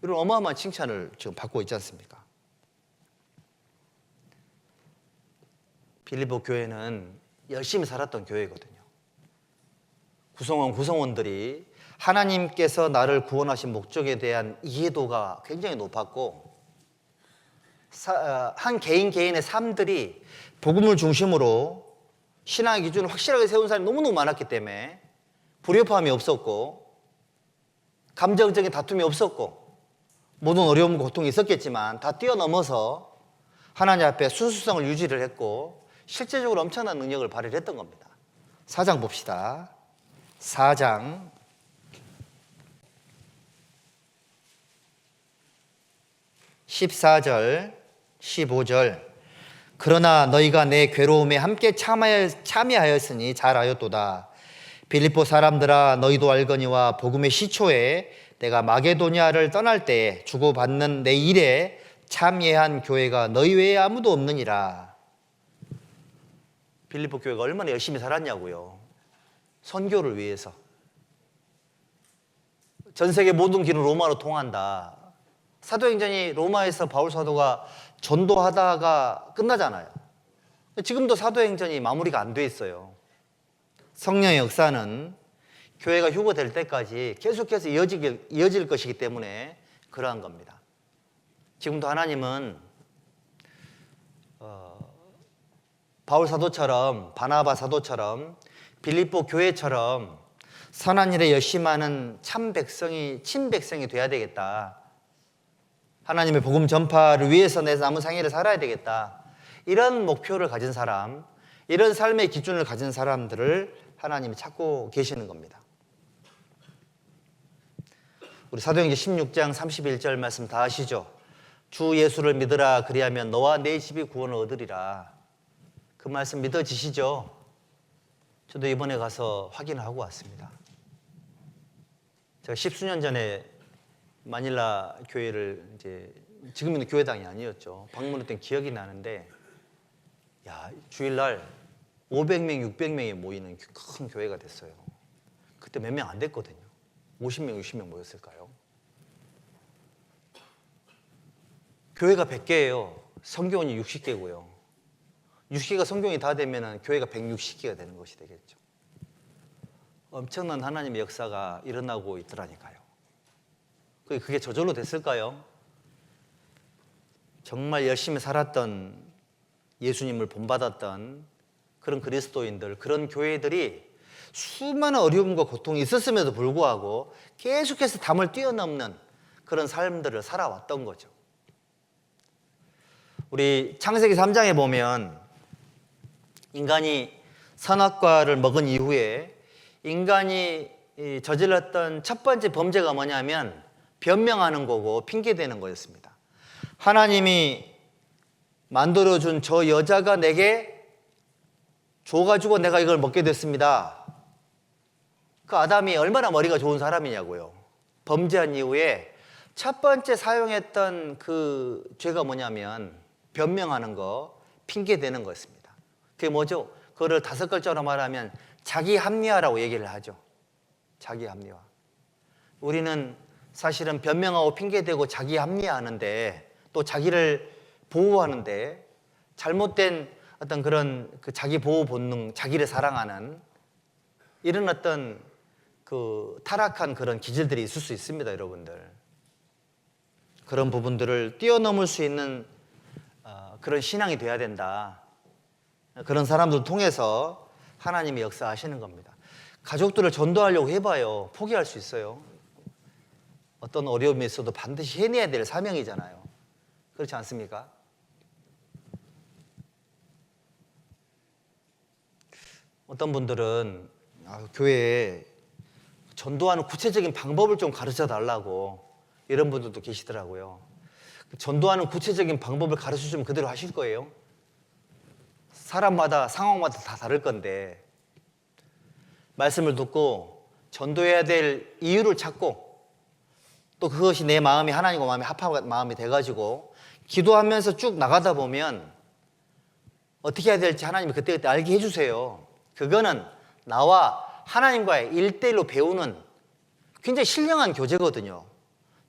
이런 어마어마한 칭찬을 지금 받고 있지 않습니까? 빌립보 교회는 열심히 살았던 교회거든요. 구성원들이 하나님께서 나를 구원하신 목적에 대한 이해도가 굉장히 높았고 한 개인의 삶들이 복음을 중심으로 신앙의 기준을 확실하게 세운 사람이 너무너무 많았기 때문에 불협화음이 없었고 감정적인 다툼이 없었고 모든 어려움과 고통이 있었겠지만 다 뛰어넘어서 하나님 앞에 순수성을 유지를 했고 실제적으로 엄청난 능력을 발휘했던 겁니다. 4장 봅시다. 4장 14절 15절 그러나 너희가 내 괴로움에 함께 참여하였으니 잘하였도다. 빌립보 사람들아 너희도 알거니와 복음의 시초에 내가 마게도냐를 떠날 때에 주고받는 내 일에 참여한 교회가 너희 외에 아무도 없느니라. 빌립보 교회가 얼마나 열심히 살았냐고요. 선교를 위해서. 전 세계 모든 길은 로마로 통한다. 사도행전이 로마에서 바울 사도가 전도하다가 끝나잖아요. 지금도 사도행전이 마무리가 안 돼 있어요. 성령의 역사는 교회가 휴거될 때까지 계속해서 이어질 것이기 때문에 그러한 겁니다. 지금도 하나님은 바울 사도처럼, 바나바 사도처럼, 빌립보 교회처럼 선한 일에 열심하는 참 백성이, 친백성이 돼야 되겠다. 하나님의 복음 전파를 위해서 내 남은 생애를 살아야 되겠다. 이런 목표를 가진 사람, 이런 삶의 기준을 가진 사람들을 하나님이 찾고 계시는 겁니다. 우리 사도행전 16장 31절 말씀 다 아시죠? 주 예수를 믿으라 그리하면 너와 내 집이 구원을 얻으리라. 그 말씀 믿어지시죠? 저도 이번에 가서 확인하고 왔습니다. 제가 10수년 전에 마닐라 교회를 지금은 교회당이 아니었죠. 방문했던 기억이 나는데, 주일날 500명, 600명이 모이는 큰 교회가 됐어요. 그때 몇 명 안 됐거든요. 50명, 60명 모였을까요? 교회가 100개예요. 성교원이 60개고요. 60개가 성경이 다 되면 교회가 160개가 되는 것이 되겠죠. 엄청난 하나님의 역사가 일어나고 있더라니까요. 그게 저절로 됐을까요? 정말 열심히 살았던, 예수님을 본받았던 그런 그리스도인들, 그런 교회들이 수많은 어려움과 고통이 있었음에도 불구하고 계속해서 담을 뛰어넘는 그런 삶들을 살아왔던 거죠. 우리 창세기 3장에 보면 인간이 선악과를 먹은 이후에 인간이 저질렀던 첫 번째 범죄가 뭐냐면 변명하는 거고 핑계대는 거였습니다. 하나님이 만들어준 저 여자가 내게 줘가지고 내가 이걸 먹게 됐습니다. 그 아담이 얼마나 머리가 좋은 사람이냐고요. 범죄한 이후에 첫 번째 사용했던 그 죄가 뭐냐면 변명하는 거, 핑계대는 거였습니다. 그게 뭐죠? 그거를 5글자로 말하면 자기 합리화라고 얘기를 하죠. 자기 합리화. 우리는 사실은 변명하고 핑계대고 자기 합리화하는데, 또 자기를 보호하는데 잘못된 어떤 그런 그 자기 보호 본능, 자기를 사랑하는 이런 어떤 그 타락한 그런 기질들이 있을 수 있습니다, 여러분들. 그런 부분들을 뛰어넘을 수 있는 그런 신앙이 돼야 된다. 그런 사람들을 통해서 하나님이 역사하시는 겁니다. 가족들을 전도하려고 해봐요. 포기할 수 있어요. 어떤 어려움이 있어도 반드시 해내야 될 사명이잖아요. 그렇지 않습니까? 어떤 분들은 교회에 전도하는 구체적인 방법을 좀 가르쳐 달라고, 이런 분들도 계시더라고요. 전도하는 구체적인 방법을 가르쳐 주면 그대로 하실 거예요? 사람마다 상황마다 다 다를 건데, 말씀을 듣고 전도해야 될 이유를 찾고, 또 그것이 내 마음이 하나님과 마음이 합한 마음이 돼가지고 기도하면서 쭉 나가다 보면 어떻게 해야 될지 하나님이 그때그때 알게 해주세요. 그거는 나와 하나님과의 1대1로 배우는 굉장히 신령한 교제거든요.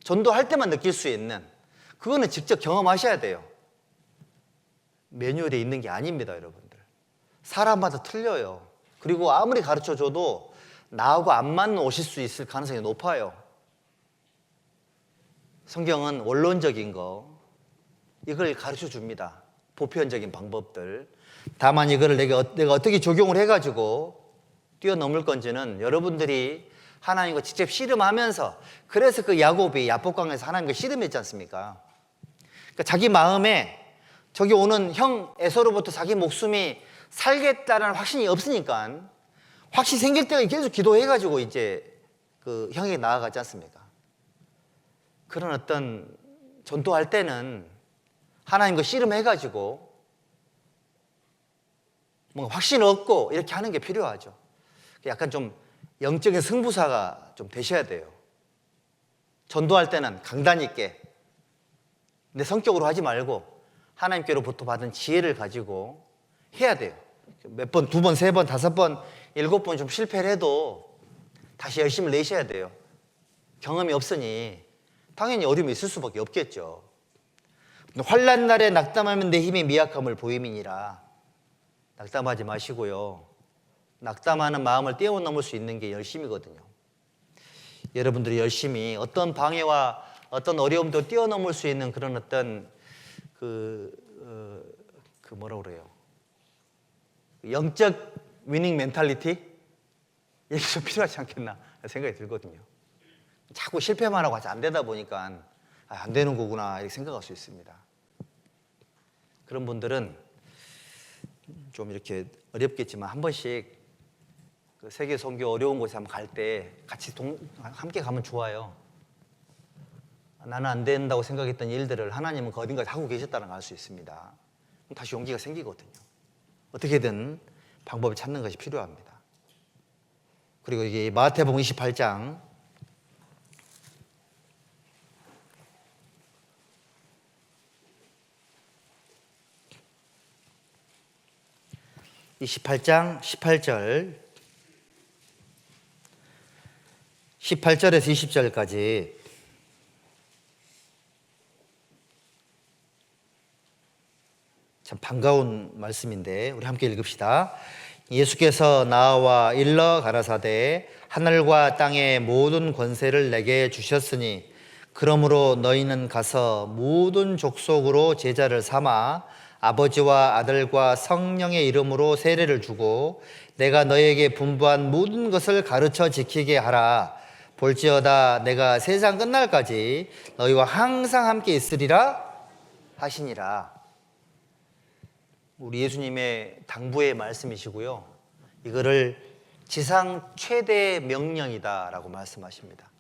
전도할 때만 느낄 수 있는, 그거는 직접 경험하셔야 돼요. 매뉴얼에 있는 게 아닙니다, 여러분들. 사람마다 틀려요. 그리고 아무리 가르쳐줘도 나하고 안 맞는 오실 수 있을 가능성이 높아요. 성경은 원론적인 거, 이걸 가르쳐 줍니다. 보편적인 방법들. 다만 이거를 내가 어떻게 적용을 해가지고 뛰어넘을 건지는 여러분들이 하나님과 직접 씨름하면서, 그래서 그 야곱이 야복강에서 하나님과 씨름했지 않습니까? 그러니까 자기 마음에 저기 오는 형 에서로부터 자기 목숨이 살겠다는 확신이 없으니까 확신이 생길 때까지 계속 기도해가지고 이제 그 형에게 나아가지 않습니까? 그런 어떤 전도할 때는 하나님과 씨름해가지고 뭔가 확신 얻고 이렇게 하는 게 필요하죠. 약간 좀 영적인 승부사가 좀 되셔야 돼요. 전도할 때는 강단 있게 내 성격으로 하지 말고 하나님께로부터 받은 지혜를 가지고 해야 돼요. 몇 번, 두 번, 세 번, 다섯 번, 일곱 번 좀 실패를 해도 다시 열심을 내셔야 돼요. 경험이 없으니 당연히 어려움이 있을 수밖에 없겠죠. 환난 날에 낙담하면 내 힘이 미약함을 보임이니라. 낙담하지 마시고요. 낙담하는 마음을 뛰어넘을 수 있는 게 열심이거든요. 여러분들이 열심히 어떤 방해와 어떤 어려움도 뛰어넘을 수 있는 그런 어떤 뭐라 그래요? 영적 위닝 멘탈리티? 이게 좀 필요하지 않겠나 생각이 들거든요. 자꾸 실패만 하고 안 되다 보니까 안 되는 거구나 이렇게 생각할 수 있습니다. 그런 분들은 좀 이렇게 어렵겠지만 한 번씩 그 세계 선교 어려운 곳에 한번 갈 때 같이 함께 가면 좋아요. 나는 안 된다고 생각했던 일들을 하나님은 그 어딘가에 하고 계셨다는 걸 알 수 있습니다. 다시 용기가 생기거든요. 어떻게든 방법을 찾는 것이 필요합니다. 그리고 이게 마태복음 28장 18절 18절에서 20절까지 참 반가운 말씀인데 우리 함께 읽읍시다. 예수께서 나와 일러 가라사대 하늘과 땅의 모든 권세를 내게 주셨으니 그러므로 너희는 가서 모든 족속으로 제자를 삼아 아버지와 아들과 성령의 이름으로 세례를 주고 내가 너희에게 분부한 모든 것을 가르쳐 지키게 하라. 볼지어다 내가 세상 끝날까지 너희와 항상 함께 있으리라 하시니라. 우리 예수님의 당부의 말씀이시고요. 이거를 지상 최대의 명령이다라고 말씀하십니다.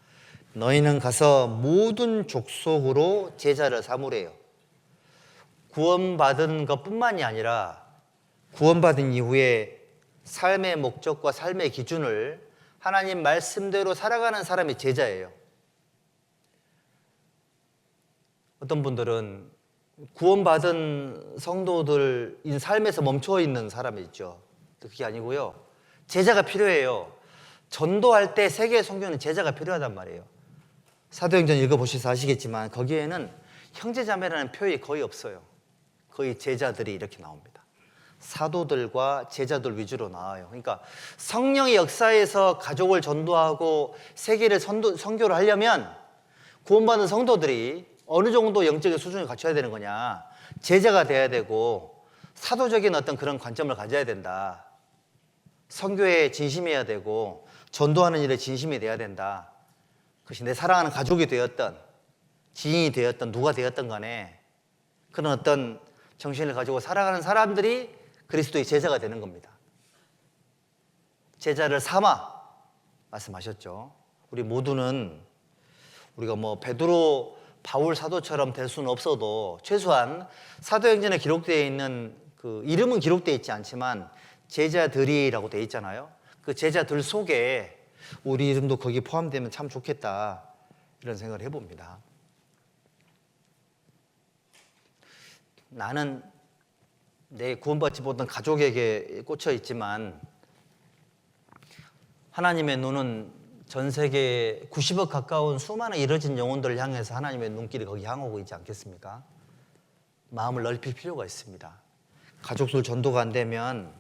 너희는 가서 모든 족속으로 제자를 삼으래요. 구원받은 것뿐만이 아니라 구원받은 이후에 삶의 목적과 삶의 기준을 하나님 말씀대로 살아가는 사람이 제자예요. 어떤 분들은 구원받은 성도들인 삶에서 멈춰 있는 사람이 있죠. 그게 아니고요. 제자가 필요해요. 전도할 때 세계 선교는 제자가 필요하단 말이에요. 사도행전 읽어보셔서 아시겠지만 거기에는 형제자매라는 표현이 거의 없어요. 거의 제자들이 이렇게 나옵니다. 사도들과 제자들 위주로 나와요. 그러니까 성령의 역사에서 가족을 전도하고 세계를 선교를 하려면 구원받은 성도들이 어느 정도 영적인 수준을 갖춰야 되는 거냐. 제자가 돼야 되고 사도적인 어떤 그런 관점을 가져야 된다. 선교에 진심해야 되고 전도하는 일에 진심이 돼야 된다. 그것이 내 사랑하는 가족이 되었던 지인이 되었던 누가 되었던 간에 그런 어떤 정신을 가지고 살아가는 사람들이 그리스도의 제자가 되는 겁니다. 제자를 삼아 말씀하셨죠. 우리 모두는 우리가 뭐 베드로 바울 사도처럼 될 수는 없어도 최소한 사도행전에 기록되어 있는 그 이름은 기록되어 있지 않지만 제자들이라고 되어 있잖아요. 그 제자들 속에 우리 이름도 거기 포함되면 참 좋겠다 이런 생각을 해봅니다. 나는 내 구원받지 못한 가족에게 꽂혀 있지만 하나님의 눈은 전 세계 90억 가까운 수많은 잃어진 영혼들을 향해서 하나님의 눈길이 거기 향하고 있지 않겠습니까? 마음을 넓힐 필요가 있습니다. 가족들 전도가 안 되면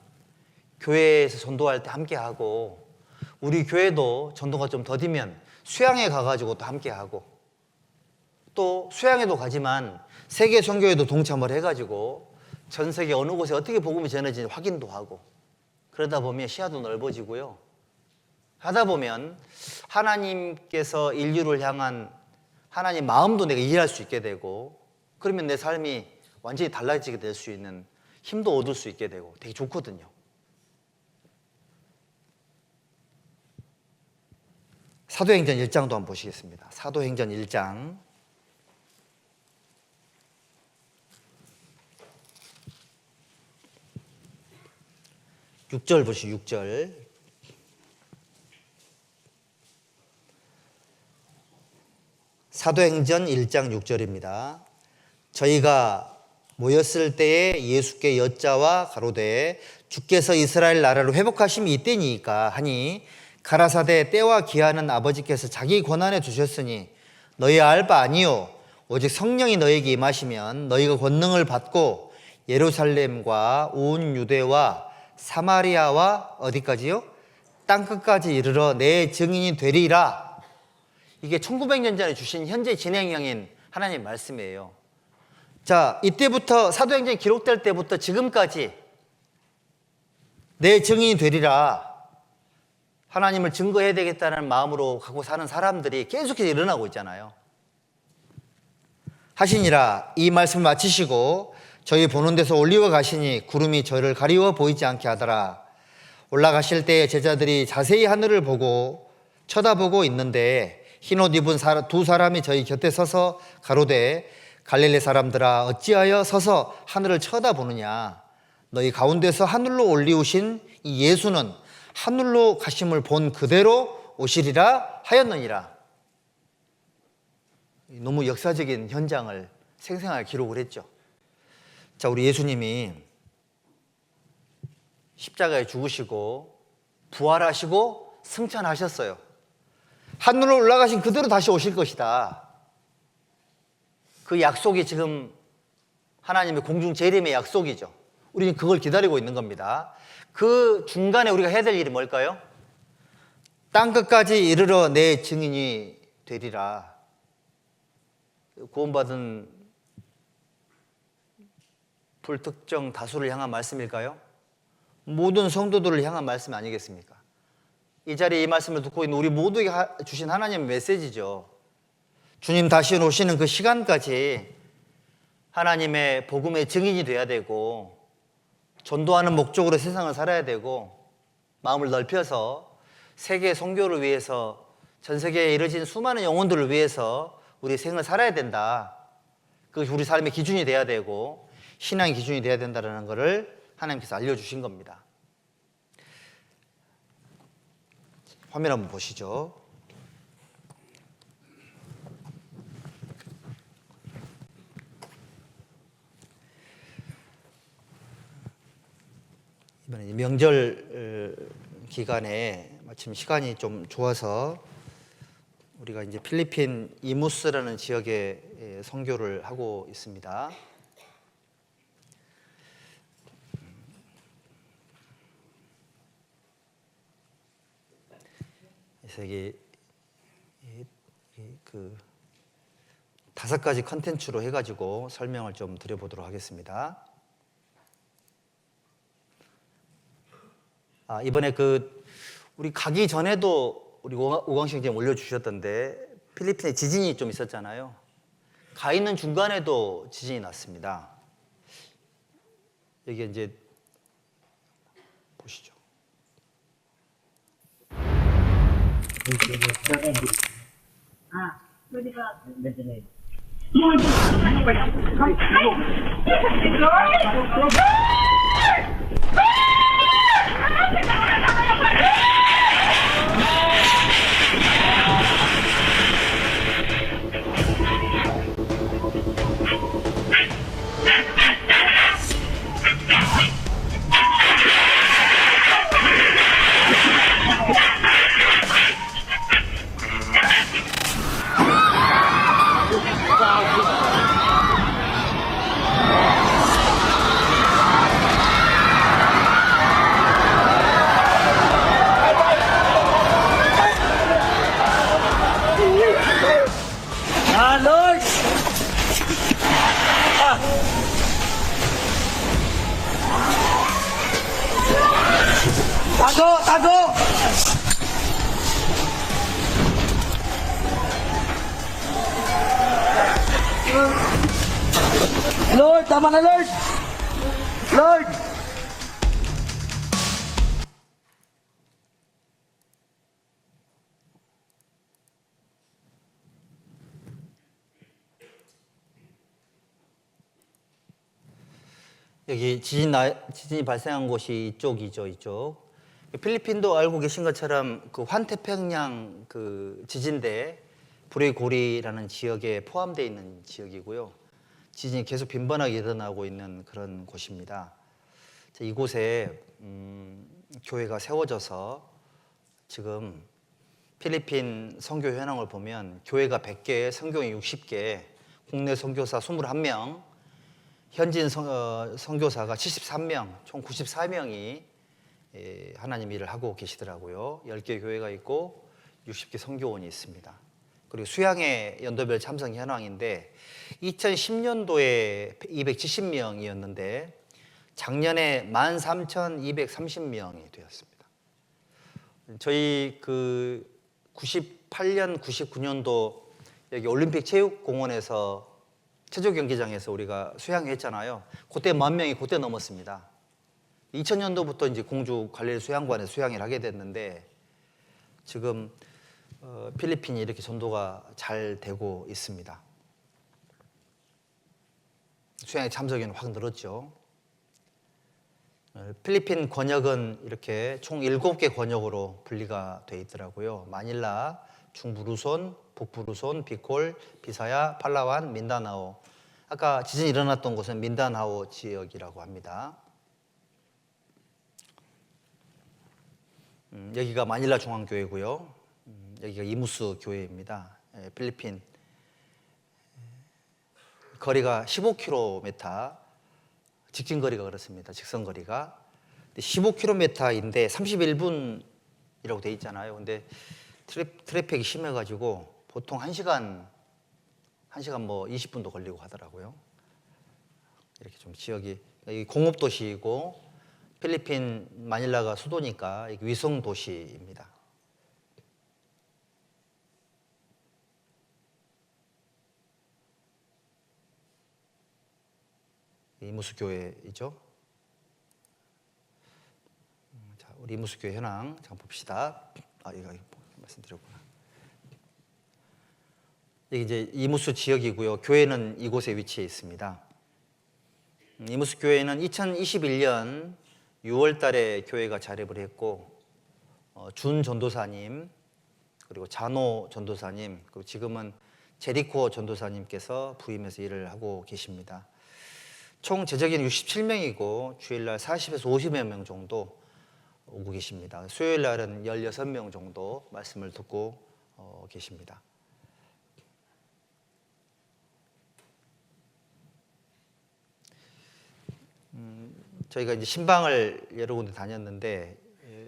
교회에서 전도할 때 함께하고 우리 교회도 전도가 좀 더디면 수양에 가가지고 또 함께하고 또 수양에도 가지만 세계 선교에도 동참을 해가지고 전 세계 어느 곳에 어떻게 복음이 전해지는지 확인도 하고 그러다 보면 시야도 넓어지고요. 하다 보면 하나님께서 인류를 향한 하나님 마음도 내가 이해할 수 있게 되고 그러면 내 삶이 완전히 달라지게 될 수 있는 힘도 얻을 수 있게 되고 되게 좋거든요. 사도행전 1장도 한번 보시겠습니다. 사도행전 1장 6절 보시죠. 6절 사도행전 1장 6절입니다. 저희가 모였을 때에 예수께 여짜와 가로되 주께서 이스라엘 나라를 회복하심이 이때니까 하니 가라사대 때와 기한은 아버지께서 자기 권한에 두셨으니 너희 알 바 아니요 오직 성령이 너에게 임하시면 너희가 권능을 받고 예루살렘과 온 유대와 사마리아와 어디까지요? 땅끝까지 이르러 내 증인이 되리라. 이게 1900년 전에 주신 현재 진행형인 하나님의 말씀이에요. 자, 이때부터 사도행전이 기록될 때부터 지금까지 내 증인이 되리라. 하나님을 증거해야 되겠다는 마음으로 갖고 사는 사람들이 계속해서 일어나고 있잖아요. 하시니라. 이 말씀을 마치시고 저희 보는 데서 올리워 가시니 구름이 저를 가리워 보이지 않게 하더라. 올라가실 때 제자들이 자세히 하늘을 보고 쳐다보고 있는데 흰옷 입은 두 사람이 저희 곁에 서서 가로되 갈릴리 사람들아 어찌하여 서서 하늘을 쳐다보느냐. 너희 가운데서 하늘로 올리우신 이 예수는 하늘로 가심을 본 그대로 오시리라 하였느니라. 너무 역사적인 현장을 생생하게 기록을 했죠. 자, 우리 예수님이 십자가에 죽으시고 부활하시고 승천하셨어요. 하늘로 올라가신 그대로 다시 오실 것이다. 그 약속이 지금 하나님의 공중 재림의 약속이죠. 우리는 그걸 기다리고 있는 겁니다. 그 중간에 우리가 해야 될 일이 뭘까요? 땅끝까지 이르러 내 증인이 되리라. 구원받은 불특정 다수를 향한 말씀일까요? 모든 성도들을 향한 말씀 아니겠습니까? 이 자리에 이 말씀을 듣고 있는 우리 모두에게 주신 하나님의 메시지죠. 주님 다시 오시는 그 시간까지 하나님의 복음의 증인이 돼야 되고 전도하는 목적으로 세상을 살아야 되고 마음을 넓혀서 세계 선교를 위해서 전 세계에 이르진 수많은 영혼들을 위해서 우리 생을 살아야 된다. 그것이 우리 삶의 기준이 돼야 되고 신앙의 기준이 돼야 된다는 것을 하나님께서 알려주신 겁니다. 화면 한번 보시죠. 이번에 명절 기간에 마침 시간이 좀 좋아서 우리가 이제 필리핀 이무스라는 지역에 선교를 하고 있습니다. 그래서 이게 그 5가지 컨텐츠로 해가지고 설명을 좀 드려보도록 하겠습니다. 이번에 우리 가기 전에도 우리 오광식 선생님 올려주셨던데 필리핀에 지진이 좀 있었잖아요. 가 있는 중간에도 지진이 났습니다. 여기 이제 보시죠. Tago! Lord, tama na Lord! Lord! 여기 지진이 발생한 곳이 이쪽이죠, 이쪽. 필리핀도 알고 계신 것처럼 그 환태평양 그 지진대 불의 고리라는 지역에 포함되어 있는 지역이고요. 지진이 계속 빈번하게 일어나고 있는 그런 곳입니다. 이곳에 교회가 세워져서 지금 필리핀 선교 현황을 보면 교회가 100개, 선교인 60개, 국내 선교사 21명, 현지인 선교사가 73명, 총 94명이 하나님 일을 하고 계시더라고요. 10개 교회가 있고 60개 선교원이 있습니다. 그리고 수양회 연도별 참석 현황인데 2010년도에 270명이었는데 작년에 13,230명이 되었습니다. 저희 그 98년, 99년도 여기 올림픽 체육공원에서 체조 경기장에서 우리가 수양회 했잖아요. 그때 10,000명이 그때 넘었습니다. 2000년도부터 이제 공주 관례 수양관에서 수양회를 하게 됐는데 지금 필리핀이 이렇게 전도가 잘 되고 있습니다. 수양회 참석인은 확 늘었죠. 필리핀 권역은 이렇게 총 7개 권역으로 분리가 되어 있더라고요. 마닐라, 중부루손, 북부루손, 비콜, 비사야, 팔라완, 민다나오. 아까 지진이 일어났던 곳은 민다나오 지역이라고 합니다. 여기가 마닐라 중앙교회고요. 여기가 이무스 교회입니다. 필리핀 거리가 15km, 직진거리가 그렇습니다. 직선거리가 15km인데 31분이라고 돼 있잖아요. 근데 트래픽이 심해가지고 보통 1시간 뭐 20분도 걸리고 하더라고요. 이렇게 좀 지역이 공업도시이고 필리핀 마닐라가 수도니까 위성 도시입니다. 이무스 교회이죠. 자, 우리 이무스 교회 현황 잠깐 봅시다. 이거 말씀드렸구나. 여기 이제 이무스 지역이고요. 교회는 이곳에 위치해 있습니다. 이무스 교회는 2021년 6월 달에 교회가 자립을 했고 준 전도사님 그리고 잔호 전도사님 그리고 지금은 제리코 전도사님께서 부임해서 일을 하고 계십니다. 총 제적인은 67명이고 주일날 40에서 50여 명 정도 오고 계십니다. 수요일날은 16명 정도 말씀을 듣고 계십니다. 저희가 이제 신방을 여러 군데 다녔는데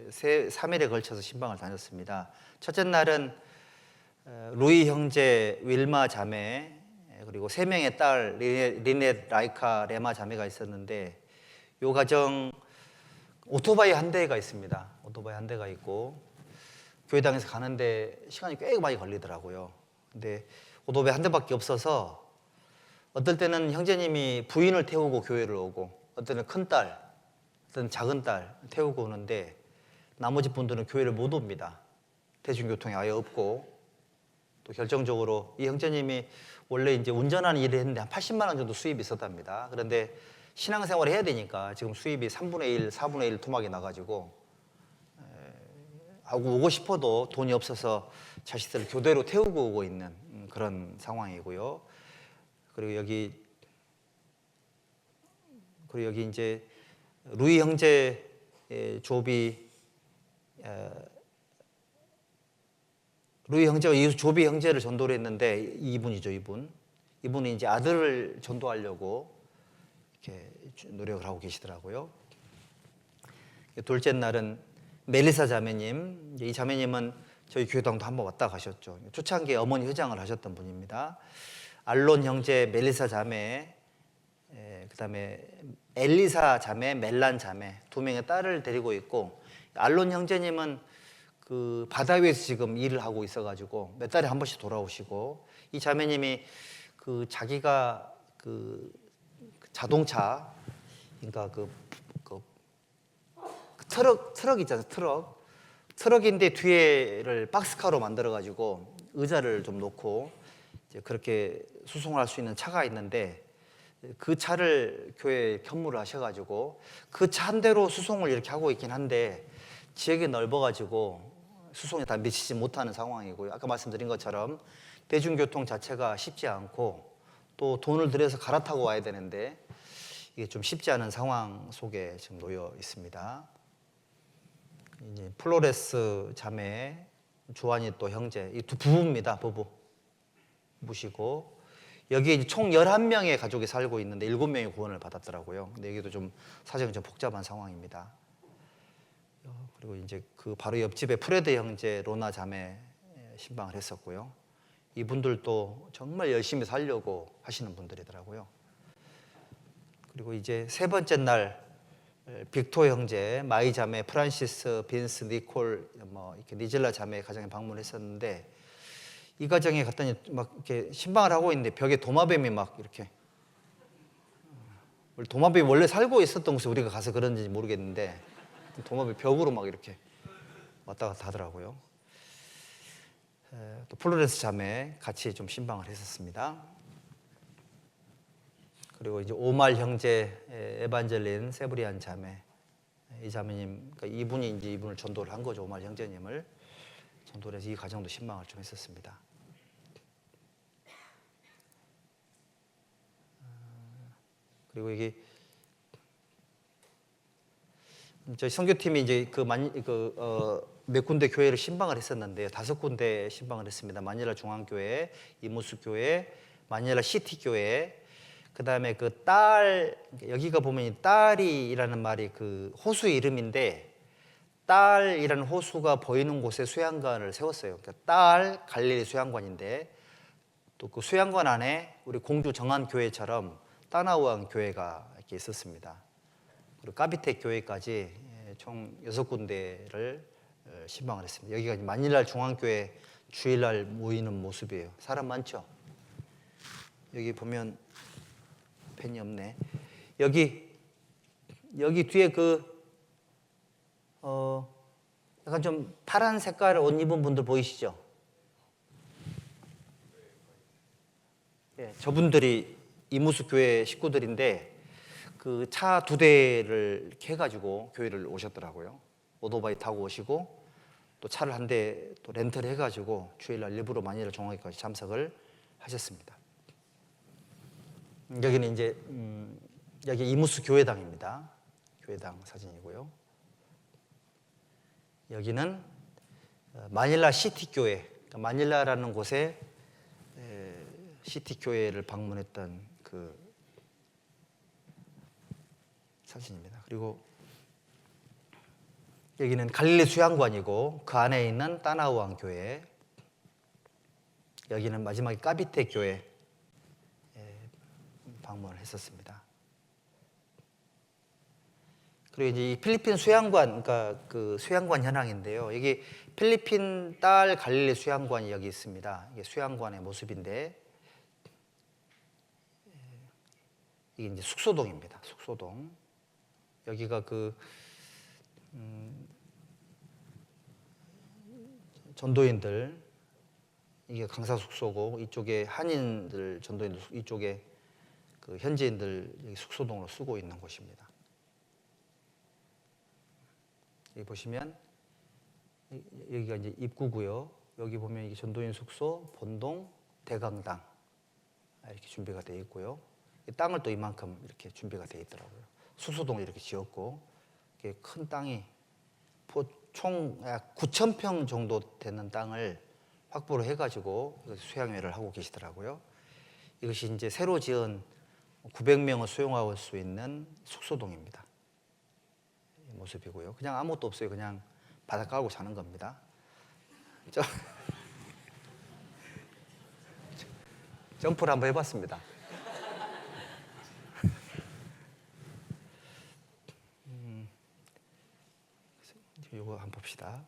3일에 걸쳐서 신방을 다녔습니다. 첫째 날은 루이 형제 윌마 자매 그리고 3명의 딸 리넷 라이카 레마 자매가 있었는데 이 가정 오토바이 한 대가 있습니다. 오토바이 한 대가 있고 교회당에서 가는데 시간이 꽤 많이 걸리더라고요. 근데 오토바이 한 대밖에 없어서 어떨 때는 형제님이 부인을 태우고 교회를 오고 어떨 때는 큰딸, 어떨 때는 작은딸 태우고 오는데 나머지 분들은 교회를 못 옵니다. 대중교통이 아예 없고 또 결정적으로 이 형제님이 원래 이제 운전하는 일을 했는데 한 80만 원 정도 수입이 있었답니다. 그런데 신앙생활을 해야 되니까 지금 수입이 3분의 1, 4분의 1 토막이 나가지고 오고 싶어도 돈이 없어서 자식들을 교대로 태우고 오고 있는 그런 상황이고요. 그리고 여기 이제 루이 형제 루이 형제가 조비 형제를 전도를 했는데 이분이죠, 이분이 이제 아들을 전도하려고 이렇게 노력을 하고 계시더라고요. 둘째 날은 멜리사 자매님, 이 자매님은 저희 교회당도 한번 왔다 가셨죠. 초창기에 어머니 회장을 하셨던 분입니다. 알론 형제, 멜리사 자매, 그다음에 엘리사 자매, 멜란 자매 2명의 딸을 데리고 있고 알론 형제님은 그 바다 위에서 지금 일을 하고 있어가지고 몇 달에 한 번씩 돌아오시고 이 자매님이 그 자기가 그 자동차 그러니까 그 트럭 있잖아요. 트럭인데 뒤에를 박스카로 만들어가지고 의자를 좀 놓고 이제 그렇게 수송을 할 수 있는 차가 있는데 그 차를 교회에 견물을 하셔가지고 그 차 한 대로 수송을 이렇게 하고 있긴 한데 지역이 넓어가지고 수송에 다 미치지 못하는 상황이고요. 아까 말씀드린 것처럼 대중교통 자체가 쉽지 않고 또 돈을 들여서 갈아타고 와야 되는데 이게 좀 쉽지 않은 상황 속에 지금 놓여 있습니다. 이제 플로레스 자매, 조한이 또 형제, 이 두 부부입니다. 부부시고 여기 총 11명의 가족이 살고 있는데 7명이 구원을 받았더라고요. 근데 여기도 좀 사정이 좀 복잡한 상황입니다. 그리고 이제 그 바로 옆집에 프레드 형제, 로나 자매 신방을 했었고요. 이분들도 정말 열심히 살려고 하시는 분들이더라고요. 그리고 이제 세 번째 날 빅토 형제, 마이 자매, 프란시스, 빈스, 니콜, 뭐 이렇게 니젤라 자매 가정에 방문했었는데 이 가정에 갔더니 막 이렇게 신방을 하고 있는데 벽에 도마뱀이 막 이렇게 도마뱀이 원래 살고 있었던 곳에 우리가 가서 그런지 모르겠는데 도마뱀이 벽으로 막 이렇게 왔다 갔다 하더라고요. 또 플로렌스 자매 같이 좀 신방을 했었습니다. 그리고 이제 오말 형제, 에반젤린, 세브리안 자매, 이 자매님, 그러니까 이분이 이제 이분을 전도를 한 거죠. 오말 형제님을 전도를 해서 이 가정도 신방을 좀 했었습니다. 그리고 이게 저희 선교팀이 이제 몇 군데 교회를 신방을 했었는데요. 5군데 신방을 했습니다. 마닐라 중앙교회, 이무스 교회, 마닐라 시티 교회. 그다음에 그 딸, 여기가 보면 이 딸이라는 말이 그 호수 이름인데 딸이라는 호수가 보이는 곳에 수양관을 세웠어요. 그러니까 딸 갈릴리 수양관인데 또 그 수양관 안에 우리 공주 정안교회처럼 따나우안 교회가 이렇게 있었습니다. 그리고 까비테 교회까지 총 6군데를 신방을 했습니다. 여기가 마닐라 중앙교회 주일날 모이는 모습이에요. 사람 많죠? 여기 보면 펜이 없네. 여기 뒤에 약간 좀 파란 색깔 옷 입은 분들 보이시죠? 예, 저분들이 이무스 교회 식구들인데 그 차 2대를 이렇게 해가지고 교회를 오셨더라고요. 오토바이 타고 오시고 또 차를 한 대 또 렌트를 해가지고 주일날 일부러 마닐라 중앙교회까지 참석을 하셨습니다. 여기는 이제 여기 이무스 교회당입니다. 교회당 사진이고요. 여기는 마닐라 시티 교회, 그러니까 마닐라라는 곳에 시티 교회를 방문했던 그 사진입니다. 그리고 여기는 갈릴리 수양관이고 그 안에 있는 따나우안 교회. 여기는 마지막에 까비테 교회 방문을 했었습니다. 그리고 이제 이 필리핀 수양관, 그러니까 그 수양관 현황인데요. 여기 필리핀 딸 갈릴리 수양관이 여기 있습니다. 이게 수양관의 모습인데 이게 이제 숙소동입니다. 숙소동. 여기가 그 전도인들, 이게 강사 숙소고 이쪽에 한인들 전도인들, 이쪽에 그 현지인들 여기 숙소동으로 쓰고 있는 곳입니다. 여기 보시면 여기가 이제 입구고요. 여기 보면 이게 전도인 숙소, 본동, 대강당 이렇게 준비가 되어 있고요. 땅을 또 이만큼 이렇게 준비가 되어 있더라고요. 숙소동을 이렇게 지었고 이렇게 큰 땅이 총 약 9,000평 정도 되는 땅을 확보를 해가지고 수양회를 하고 계시더라고요. 이것이 이제 새로 지은 900명을 수용할 수 있는 숙소동입니다. 이 모습이고요. 그냥 아무것도 없어요. 그냥 바닥 깔고 자는 겁니다. 점프를 한번 해봤습니다. 이거 한번 봅시다.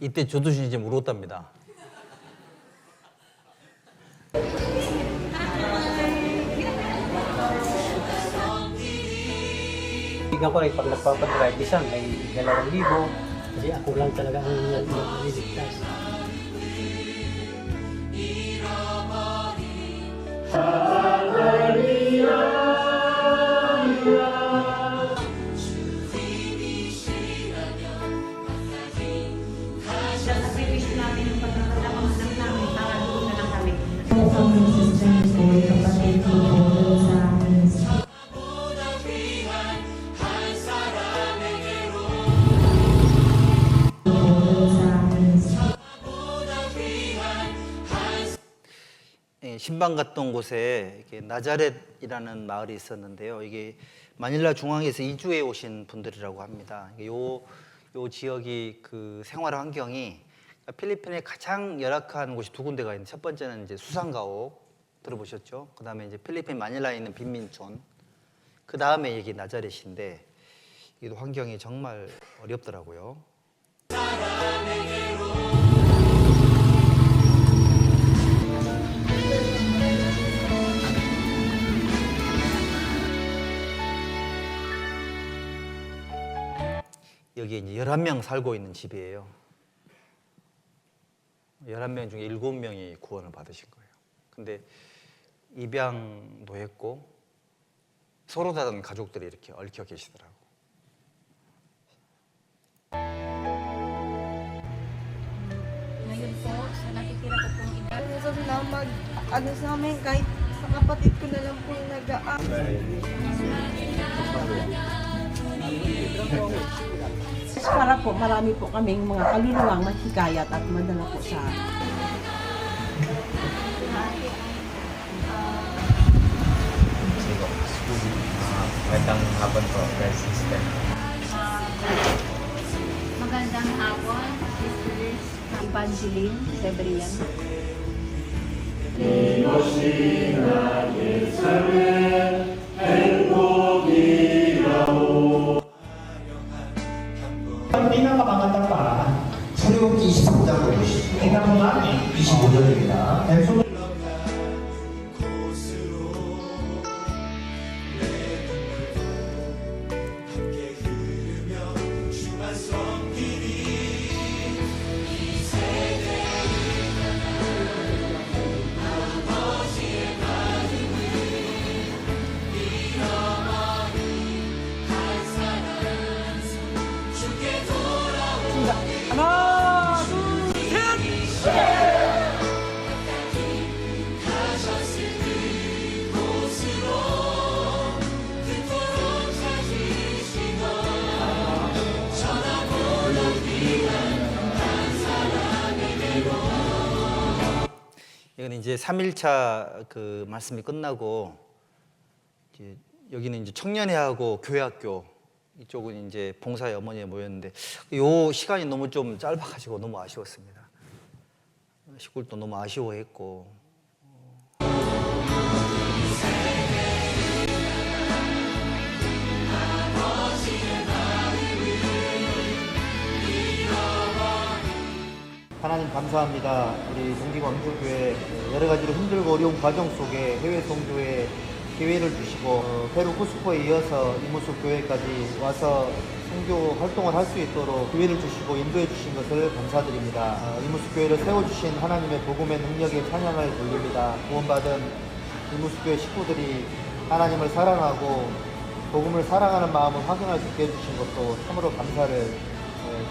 이때 조두순이 이제 울었답니다. Bigyan ko rin pag nagpapadrive isa, may 2,000 kasi ako lang talaga ang naliligtas. Sakripisyo namin yung pagkakataon ng namin para doon na lang kami. Kami sister ko, kapatid ko sa amin. 신방 갔던 곳에 이렇게 나자렛이라는 마을이 있었는데요. 이게 마닐라 중앙에서 이주해 오신 분들이라고 합니다. 요 지역이 그 생활 환경이 필리핀의 가장 열악한 곳이 두 군데가 있는데, 첫 번째는 이제 수상가옥 들어보셨죠? 그 다음에 이제 필리핀 마닐라에 있는 빈민촌, 그 다음에 여기 나자렛인데 이도 환경이 정말 어렵더라고요. 여기에 이제 11명 살고 있는 집이에요. 11명 중에 7명이 구원을 받으신 거예요. 근데 입양도 했고 서로 다른 가족들이 이렇게 얽혀 계시더라고. Ngayon po, sa nakikira ko pong iba, Salamat sa amin kahit sa kapatid ko na lang po yung nag-aaral. Para po marami po kaming mga kaluluwang mahikayat at madala po sa Magandang hapon po, guys, sister. magandang hapon, sisters, Evangeline Sebrian. Ang pinakamaganda pa, 출애굽기 23장을 보시죠. tingnan mo namin. 25절입니다. Exodus 하나, 둘, 셋! 이건 이제 3일차 그 말씀이 끝나고 이제 여기는 이제 청년회하고 교회학교, 이쪽은 이제 봉사의 어머니에 모였는데 요 시간이 너무 좀 짧아가지고 너무 아쉬웠습니다. 시골도 너무 아쉬워했고. 하나님 감사합니다. 우리 동기광주교회 여러 가지로 힘들고 어려운 과정 속에 해외 선교에 기회를 주시고 페루 쿠스코에 이어서 이무수 교회까지 와서 선교 활동을 할 수 있도록 기회를 주시고 인도해 주신 것을 감사드립니다. 이무수 교회를 세워주신 하나님의 복음의 능력에 찬양을 돌립니다. 구원받은 이무수 교회 식구들이 하나님을 사랑하고 복음을 사랑하는 마음을 확인할 수 있게 해주신 것도 참으로 감사를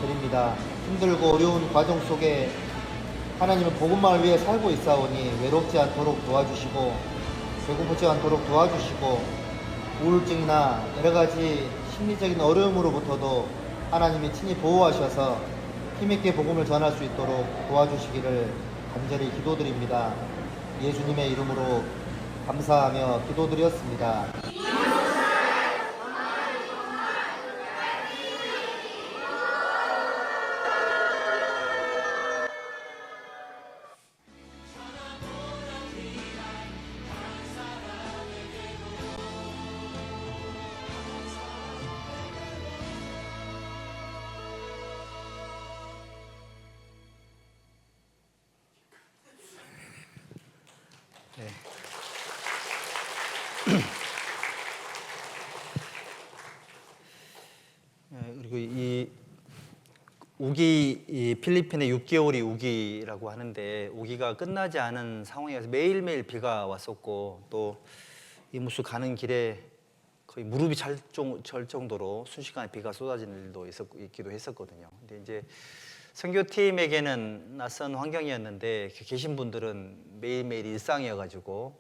드립니다. 힘들고 어려운 과정 속에 하나님은 복음만을 위해 살고 있사오니 외롭지 않도록 도와주시고 배고프지 않도록 도와주시고 우울증이나 여러 가지 심리적인 어려움으로부터도 하나님이 친히 보호하셔서 힘있게 복음을 전할 수 있도록 도와주시기를 간절히 기도드립니다. 예수님의 이름으로 감사하며 기도드렸습니다. 필리핀의 6개월이 우기라고 하는데 우기가 끝나지 않은 상황에서 매일매일 비가 왔었고 또 이무수 가는 길에 거의 무릎이 잘 정도로 순식간에 비가 쏟아지는 일도 있기도 했었거든요. 근데 이제 선교팀에게는 낯선 환경이었는데 계신 분들은 매일매일 일상이어가지고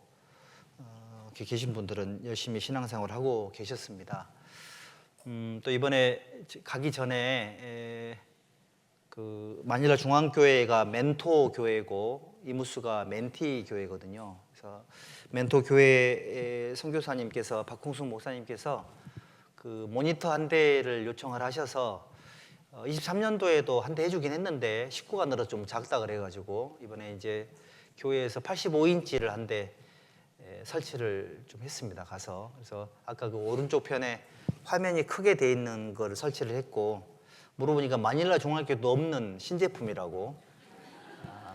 계신 분들은 열심히 신앙생활을 하고 계셨습니다. 또 이번에 가기 전에 그 마닐라 중앙교회가 멘토 교회고 이무수가 멘티 교회거든요. 그래서 멘토 교회 선교사님께서 박홍숙 목사님께서 그 모니터 한 대를 요청을 하셔서 23년도에도 한 대 해주긴 했는데 식구가 늘어 좀 작다 그래가지고 이번에 이제 교회에서 85인치를 한 대 설치를 좀 했습니다. 가서 그래서 아까 그 오른쪽 편에 화면이 크게 돼 있는 거를 설치를 했고 물어보니까 마닐라 중앙교회도 없는 신제품이라고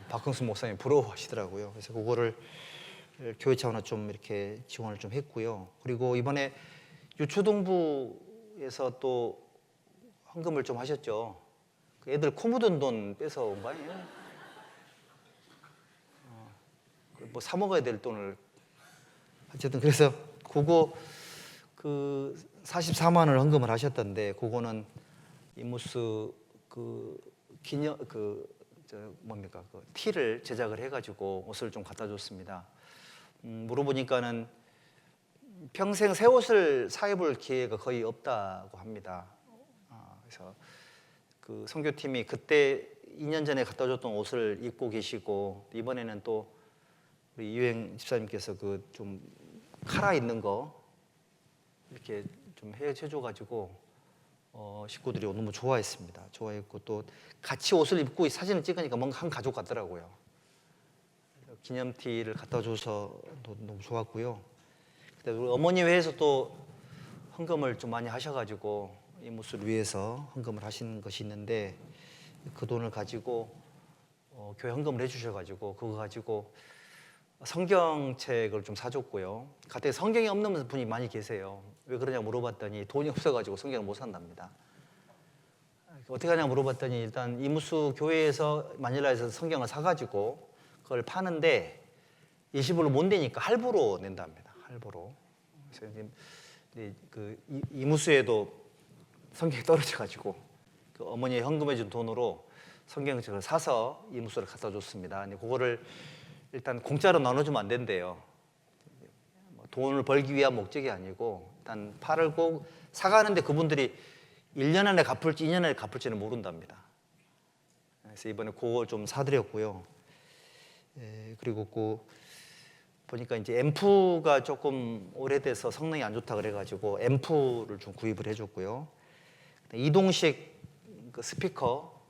박흥수 목사님 부러워하시더라고요. 그래서 그거를 교회 차원으로 좀 이렇게 지원을 좀 했고요. 그리고 이번에 유초동부에서 또 헌금을 좀 하셨죠. 그 애들 코 묻은 돈 뺏어온 거 아니에요? 뭐 사 먹어야 될 돈을 어쨌든 그래서 그거 그 44만 원을 헌금을 하셨던데 그거는 이무스 그 기념 그 뭡니까 그 티를 제작을 해가지고 옷을 좀 갖다 줬습니다. 물어보니까는 평생 새 옷을 사입을 기회가 거의 없다고 합니다. 그래서 그 선교팀이 그때 2년 전에 갖다 줬던 옷을 입고 계시고 이번에는 또 우리 이유행 집사님께서 그 좀 카라 있는 거 이렇게 좀 해줘가지고 식구들이 너무 좋아했습니다. 좋아했고 또 같이 옷을 입고 사진을 찍으니까 뭔가 한 가족 같더라고요. 기념티를 갖다 줘서 너무 좋았고요. 그때 우리 어머니 회에서 또 헌금을 좀 많이 하셔가지고 이무수를 위해서 헌금을 하신 것이 있는데 그 돈을 가지고 교회 헌금을 해주셔가지고 그거 가지고 성경책을 좀 사줬고요. 가뜩 성경이 없는 분이 많이 계세요. 왜 그러냐 물어봤더니 돈이 없어가지고 성경을 못 산답니다. 어떻게 하냐 물어봤더니 일단 이무수 교회에서 마닐라에서 성경을 사가지고 그걸 파는데 일시불로 못 내니까 할부로 낸답니다. 할부로. 그래서 그 이무수에도 성경이 떨어져가지고 그 어머니 헌금해준 돈으로 성경책을 사서 이무수를 갖다 줬습니다. 근데 그거를 일단 공짜로 나눠주면 안 된대요. 돈을 벌기 위한 목적이 아니고 일단 팔고 사가는데 그분들이 1년 안에 갚을지 2년 안에 갚을지는 모른답니다. 그래서 이번에 그걸 좀 사드렸고요. 그리고 그 보니까 이제 앰프가 조금 오래돼서 성능이 안 좋다 그래가지고 앰프를 좀 구입을 해줬고요. 이동식 그 스피커,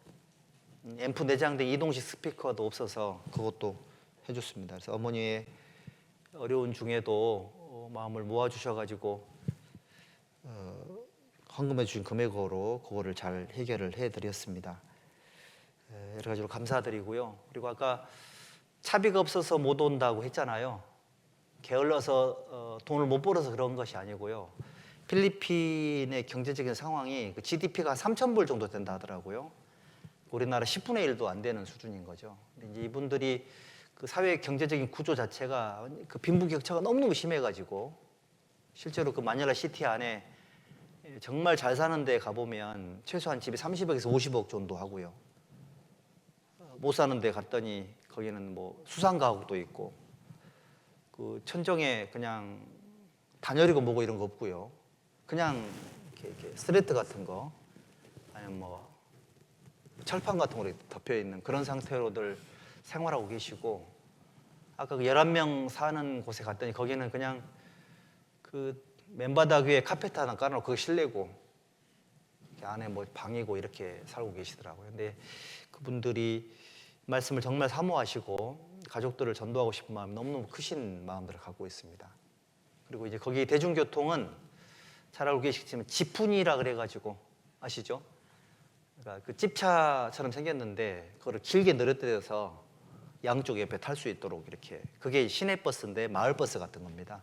앰프 내장된 이동식 스피커도 없어서 그것도 해줬습니다. 그래서 어머니의 어려운 중에도 마음을 모아주셔가지고 헌금해 주신 금액으로 그거를 잘 해결을 해드렸습니다. 여러 가지로 감사드리고요. 그리고 아까 차비가 없어서 못 온다고 했잖아요. 게을러서 돈을 못 벌어서 그런 것이 아니고요. 필리핀의 경제적인 상황이 그 GDP가 3,000불 정도 된다 하더라고요. 우리나라 10분의 1도 안 되는 수준인 거죠. 근데 이제 이분들이 그 사회 경제적인 구조 자체가 그 빈부격차가 너무너무 심해가지고 실제로 그 마닐라 시티 안에 정말 잘 사는 데 가보면 최소한 집이 30억에서 50억 정도 하고요. 못 사는 데 갔더니 거기는 뭐 수상 가옥도 있고 그 천정에 그냥 단열이고 뭐고 이런 거 없고요. 그냥 이렇게 스레트 같은 거 아니면 뭐 철판 같은 거로 덮여 있는 그런 상태로들 생활하고 계시고 아까 그 11명 사는 곳에 갔더니 거기는 그냥 그 맨바닥 위에 카페트 하나 깔아놓고 그거 실내고 안에 뭐 방이고 이렇게 살고 계시더라고요. 근데 그분들이 말씀을 정말 사모하시고 가족들을 전도하고 싶은 마음이 너무너무 크신 마음들을 갖고 있습니다. 그리고 이제 거기 대중교통은 잘 알고 계시겠지만 지푼이라 그래가지고 아시죠? 그러니까 그 집차처럼 생겼는데 그거를 길게 늘어뜨려서 양쪽 옆에 탈 수 있도록 이렇게 그게 시내버스인데 마을버스 같은 겁니다.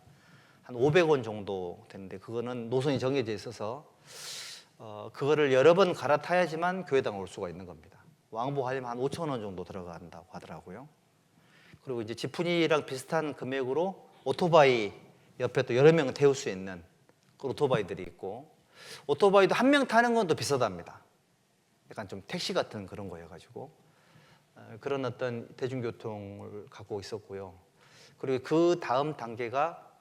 한 500원 정도 되는데 그거는 노선이 정해져 있어서 그거를 여러 번 갈아타야지만 교회당 올 수가 있는 겁니다. 왕복하려면 한 5천 원 정도 들어간다고 하더라고요. 그리고 이제 지프니랑 비슷한 금액으로 오토바이 옆에 또 여러 명 태울 수 있는 그 오토바이들이 있고, 오토바이도 한 명 타는 건 또 비싸답니다. 약간 좀 택시 같은 그런 거여가지고 그런 어떤 대중교통을 갖고 있었고요. 그리고 그 다음 단계가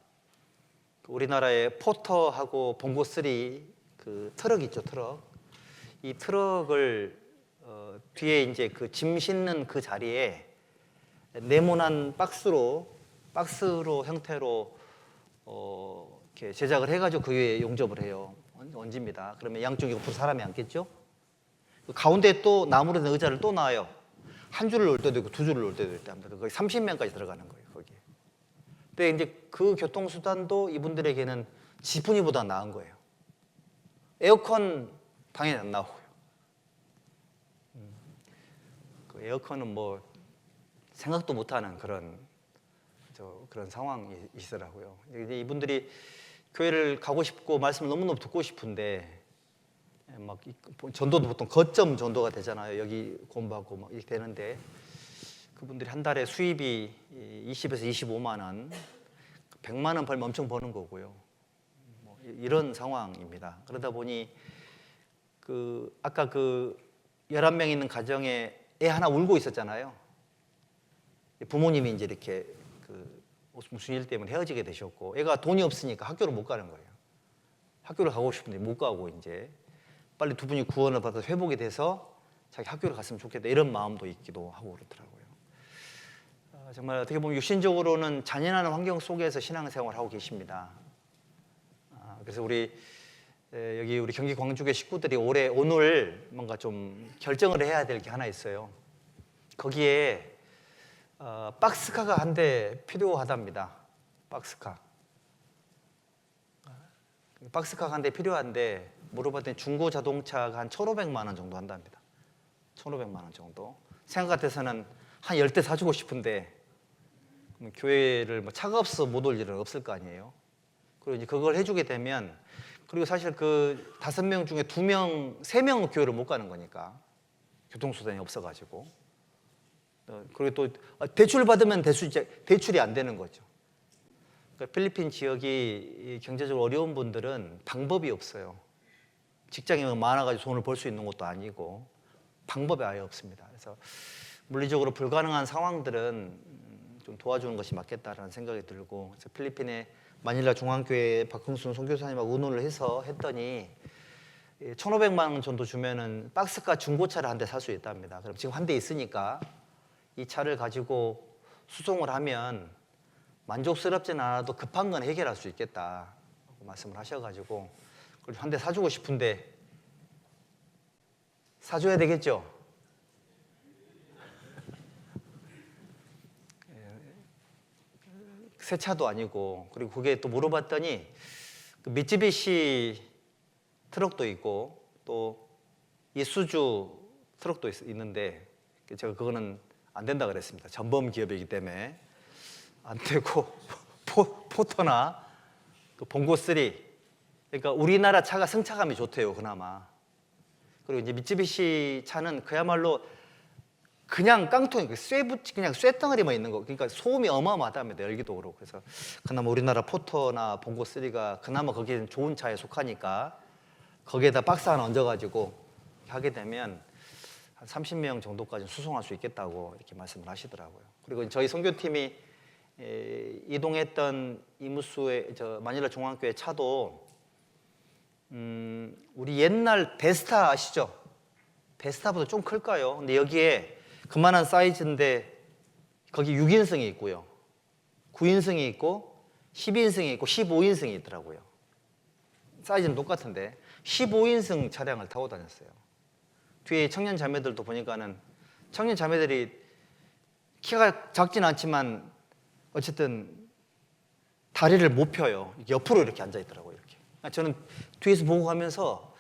우리나라의 포터하고 봉고3 그 트럭 있죠, 트럭. 이 트럭을 뒤에 이제 그 짐 싣는 그 자리에 네모난 박스로 형태로 이렇게 제작을 해가지고 그 위에 용접을 해요. 얹습니다. 그러면 양쪽 옆으로 사람이 앉겠죠? 그 가운데 또 나무로 된 의자를 또 놔요. 한 줄을 놓을 때도 있고 두 줄을 놓을 때도 있답니다. 거의 30명까지 들어가는 거예요, 거기에. 근데 이제 그 교통수단도 이분들에게는 지프니보다 나은 거예요. 에어컨 당연히 안 나오고요. 그 에어컨은 뭐 생각도 못하는 그런 상황이 있더라고요. 이제 이분들이 교회를 가고 싶고 말씀을 너무너무 듣고 싶은데 막 전도도 보통 거점 전도가 되잖아요. 여기 공부하고 막 이렇게 되는데 그분들이 한 달에 수입이 20에서 25만 원, 100만 원 벌면 엄청 버는 거고요. 뭐 이런 상황입니다. 그러다 보니 아까 11명 있는 가정에 애 하나 울고 있었잖아요. 부모님이 이제 이렇게 무슨 일 때문에 헤어지게 되셨고, 애가 돈이 없으니까 학교를 못 가는 거예요. 학교를 가고 싶은데 못 가고 이제 빨리 두 분이 구원을 받아서 회복이 돼서 자기 학교를 갔으면 좋겠다 이런 마음도 있기도 하고 그렇더라고요. 정말 어떻게 보면 육신적으로는 잔인한 환경 속에서 신앙생활을 하고 계십니다. 그래서 여기 우리 경기 광주교 식구들이 오늘 뭔가 좀 결정을 해야 될 게 하나 있어요. 거기에 박스카가 한 대 필요하답니다. 박스카가 한 대 필요한데 물어봤더니 중고 자동차가 한 1,500만 원 정도 한답니다. 1,500만 원 정도. 생각 같아서는 한 10대 사주고 싶은데 교회를 뭐 차가 없어서 못 올 일은 없을 거 아니에요. 그리고 이제 그걸 해주게 되면, 그리고 사실 그 5명 중에 2명, 3명은 교회를 못 가는 거니까 교통수단이 없어가지고. 그리고 또 대출 받으면 대출이 안 되는 거죠. 그러니까 필리핀 지역이 경제적으로 어려운 분들은 방법이 없어요. 직장이 많아가지고 돈을 벌 수 있는 것도 아니고 방법이 아예 없습니다. 그래서 물리적으로 불가능한 상황들은 좀 도와주는 것이 맞겠다라는 생각이 들고, 그래서 필리핀의 마닐라 중앙교회 박흥순 선교사님하고 의논을 해서 했더니 1,500만 원 정도 주면은 박스카 중고차를 한 대 살 수 있답니다. 그럼 지금 한 대 있으니까 이 차를 가지고 수송을 하면 만족스럽진 않아도 급한 건 해결할 수 있겠다고 말씀을 하셔가지고, 그걸 한 대 사주고 싶은데 사줘야 되겠죠? 새 차도 아니고, 그리고 그게 또 물어봤더니 그 미쯔비시 트럭도 있고 또 이수주 트럭도 있는데 제가 그거는 안 된다 그랬습니다. 전범 기업이기 때문에 안 되고 포터나 그 봉고3, 그러니까 우리나라 차가 승차감이 좋대요, 그나마. 그리고 이제 미쯔비시 차는 그야말로 그냥 깡통이 그냥 쇠덩어리만 있는 거, 그러니까 소음이 어마어마하답니다. 열기도 그렇고. 그래서 그나마 우리나라 포터나 봉고3가 그나마 거기에는 좋은 차에 속하니까 거기에다 박스 하나 얹어가지고 하게 되면 한 30명 정도까지 수송할 수 있겠다고 이렇게 말씀을 하시더라고요. 그리고 저희 선교팀이 이동했던 이무수의 마닐라 중앙교회 차도 우리 옛날 데스타 아시죠? 데스타보다 좀 클까요? 근데 여기에 그만한 사이즈인데 거기 6인승이 있고요, 9인승이 있고 12인승이 있고 15인승이 있더라고요. 사이즈는 똑같은데 15인승 차량을 타고 다녔어요. 뒤에 청년 자매들도 보니까는 청년 자매들이 키가 작진 않지만 어쨌든 다리를 못 펴요. 옆으로 이렇게 앉아 있더라고요. 이렇게. 저는 뒤에서 보고 가면서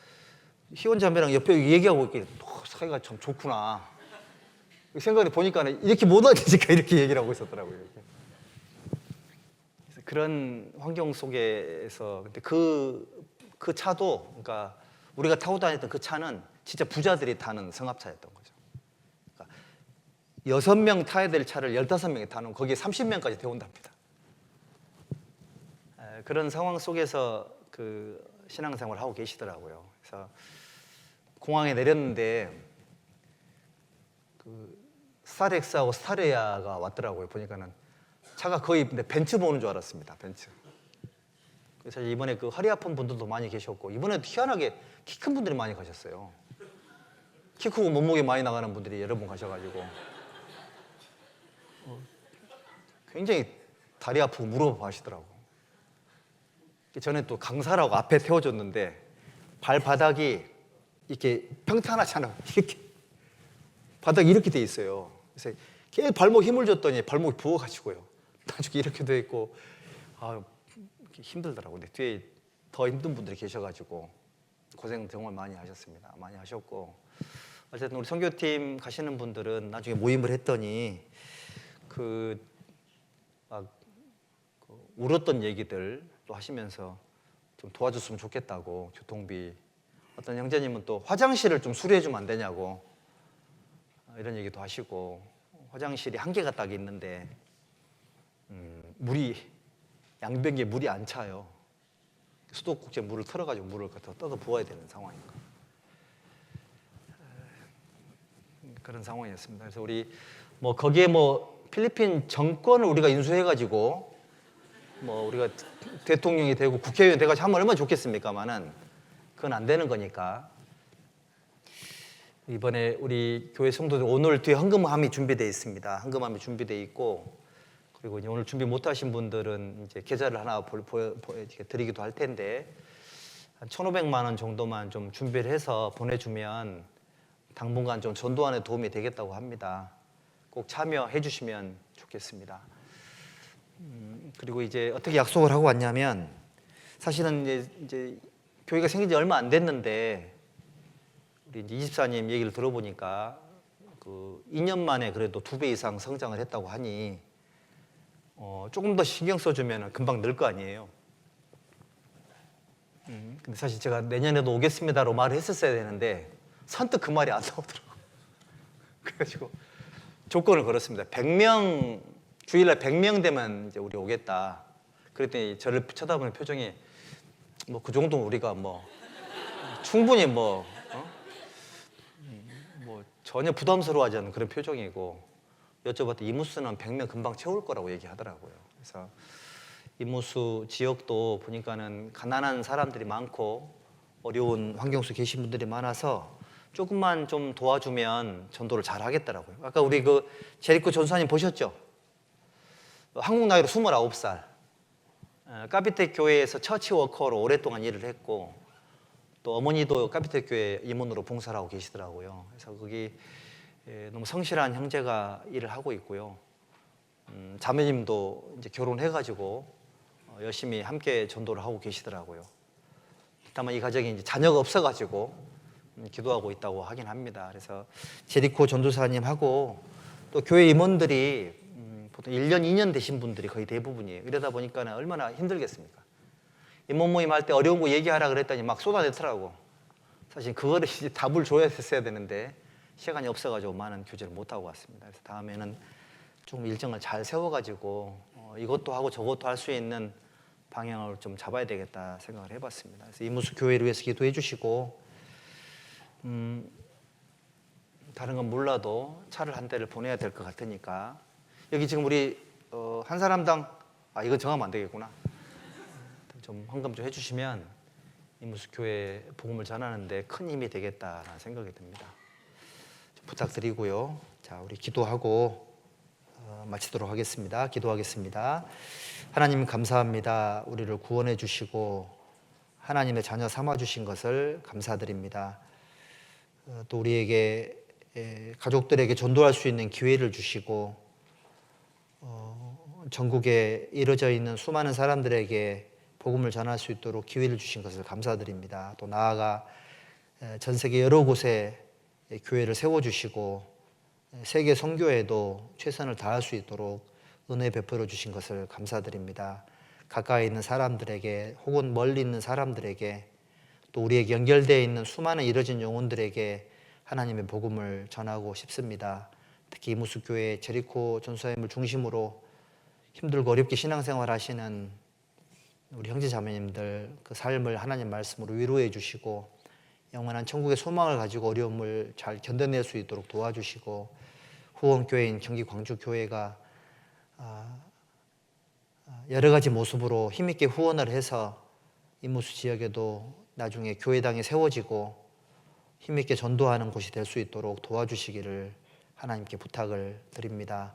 희원 자매랑 옆에 얘기하고 있길래 사이가 참 좋구나 생각을 보니까 이렇게 못 앉으니까 이렇게 얘기를 하고 있었더라고요. 이렇게. 그래서 그런 환경 속에서 근데 그 차도, 그러니까 우리가 타고 다녔던 그 차는 진짜 부자들이 타는 승합차였던 거죠. 6명 타야 될 차를 15명이 타는 거기에 30명까지 태운답니다. 그런 상황 속에서 그 신앙생활을 하고 계시더라고요. 그래서 공항에 내렸는데 그 스타렉스하고 스타레아가 왔더라고요. 보니까는 차가 거의 벤츠 보는 줄 알았습니다. 벤츠. 그래서 이번에 그 허리 아픈 분들도 많이 계셨고 이번에도 희한하게 키 큰 분들이 많이 가셨어요. 키 크고 몸무게 많이 나가는 분들이 여러 분 가셔가지고 굉장히 다리 아프고 무릎 아파 하시더라고. 전에 또 강사라고 앞에 태워줬는데 발바닥이 이렇게 평탄하잖아요. 이렇게 바닥이 이렇게 돼 있어요. 그래서 계속 발목 힘을 줬더니 발목이 부어가지고요. 나중에 이렇게 돼 있고 힘들더라고요. 근데 뒤에 더 힘든 분들이 계셔가지고 고생 정말 많이 하셨습니다. 많이 하셨고 어쨌든 우리 선교팀 가시는 분들은 나중에 모임을 했더니 막 울었던 얘기들 또 하시면서 좀 도와줬으면 좋겠다고 교통비 어떤 형제님은 또 화장실을 좀 수리해 주면 안 되냐고 이런 얘기도 하시고 화장실이 한 개가 딱 있는데 물이 양변기에 물이 안 차요. 수도꼭지에 물을 털어가지고 물을 갖다 떠서 부어야 되는 상황인가 그런 상황이었습니다. 그래서 우리 뭐 거기에 뭐 필리핀 정권을 우리가 인수해가지고 뭐 우리가 대통령이 되고 국회의원이 돼가지고 하면 얼마나 좋겠습니까만은 그건 안 되는 거니까 이번에 우리 교회 성도들 오늘 뒤에 헌금함이 준비되어 있습니다. 헌금함이 준비되어 있고 그리고 이제 오늘 준비 못하신 분들은 이제 계좌를 하나 드리기도 할 텐데 한 1,500만 원 정도만 좀 준비를 해서 보내주면 당분간 좀 전도안에 도움이 되겠다고 합니다. 꼭 참여해 주시면 좋겠습니다. 그리고 이제 어떻게 약속을 하고 왔냐면 사실은 이제 교회가 생긴 지 얼마 안 됐는데 우리 이제 이집사님 얘기를 들어보니까 그 2년 만에 그래도 2배 이상 성장을 했다고 하니 조금 더 신경 써주면 금방 늘 거 아니에요. 근데 사실 제가 내년에도 오겠습니다로 말을 했었어야 되는데 선뜻 그 말이 안 나오더라고요. 그래가지고 조건을 걸었습니다. 100명 주일날 100명 되면 이제 우리 오겠다. 그랬더니 저를 쳐다보는 표정이 뭐 그 정도면 우리가 뭐 충분히 뭐 전혀 부담스러워하지 않는 그런 표정이고 여쭤봤더니 이무수는 100명 금방 채울 거라고 얘기하더라고요. 그래서 이무수 지역도 보니까는 가난한 사람들이 많고 어려운 환경 속에 계신 분들이 많아서 조금만 좀 도와주면 전도를 잘 하겠더라고요. 아까 우리 그 제리코 전사님 보셨죠? 한국 나이로 29살 카피텍 교회에서 처치 워커로 오랫동안 일을 했고 또 어머니도 카피텍 교회 임원으로 봉사를 하고 계시더라고요. 그래서 거기 너무 성실한 형제가 일을 하고 있고요. 자매님도 이제 결혼해가지고 열심히 함께 전도를 하고 계시더라고요. 다만 이 가정이 이제 자녀가 없어가지고 기도하고 있다고 하긴 합니다. 그래서 제리코 전도사님하고 또 교회 임원들이 보통 1년, 2년 되신 분들이 거의 대부분이에요. 이러다 보니까 얼마나 힘들겠습니까? 임원 모임 할 때 어려운 거 얘기하라 그랬더니 막 쏟아내더라고. 사실 그거를 이제 답을 줘야 했어야 되는데 시간이 없어가지고 많은 교제를 못하고 왔습니다. 그래서 다음에는 좀 일정을 잘 세워가지고 이것도 하고 저것도 할 수 있는 방향을 좀 잡아야 되겠다 생각을 해봤습니다. 그래서 이무수 교회를 위해서 기도해 주시고 다른 건 몰라도 차를 한 대를 보내야 될 것 같으니까 여기 지금 우리 한 사람당 이건 정하면 안 되겠구나. 좀 헌금 좀 해주시면 이무수 교회 복음을 전하는데 큰 힘이 되겠다라는 생각이 듭니다. 좀 부탁드리고요. 자, 우리 기도하고 마치도록 하겠습니다. 기도하겠습니다. 하나님 감사합니다. 우리를 구원해 주시고 하나님의 자녀 삼아 주신 것을 감사드립니다. 또 우리에게 가족들에게 전도할 수 있는 기회를 주시고 전국에 이루어져 있는 수많은 사람들에게 복음을 전할 수 있도록 기회를 주신 것을 감사드립니다. 또 나아가 전 세계 여러 곳에 교회를 세워주시고 세계 선교에도 최선을 다할 수 있도록 은혜 베풀어 주신 것을 감사드립니다. 가까이 있는 사람들에게 혹은 멀리 있는 사람들에게 또 우리에게 연결되어 있는 수많은 이뤄진 영혼들에게 하나님의 복음을 전하고 싶습니다. 특히 이무수교회 제리코 전도사님을 중심으로 힘들고 어렵게 신앙생활 하시는 우리 형제자매님들 그 삶을 하나님 말씀으로 위로해 주시고 영원한 천국의 소망을 가지고 어려움을 잘 견뎌낼 수 있도록 도와주시고 후원교회인 경기 광주교회가 여러 가지 모습으로 힘있게 후원을 해서 이무수 지역에도 나중에 교회당이 세워지고 힘있게 전도하는 곳이 될 수 있도록 도와주시기를 하나님께 부탁을 드립니다.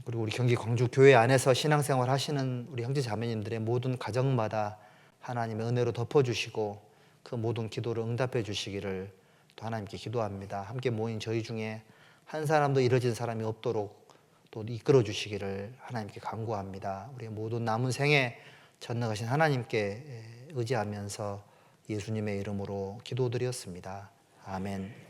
그리고 우리 경기 광주교회 안에서 신앙생활 하시는 우리 형제자매님들의 모든 가정마다 하나님의 은혜로 덮어주시고 그 모든 기도를 응답해 주시기를 또 하나님께 기도합니다. 함께 모인 저희 중에 한 사람도 이뤄진 사람이 없도록 또 이끌어 주시기를 하나님께 간구합니다. 우리의 모든 남은 생에 전능하신 하나님께 의지하면서 예수님의 이름으로 기도드렸습니다. 아멘.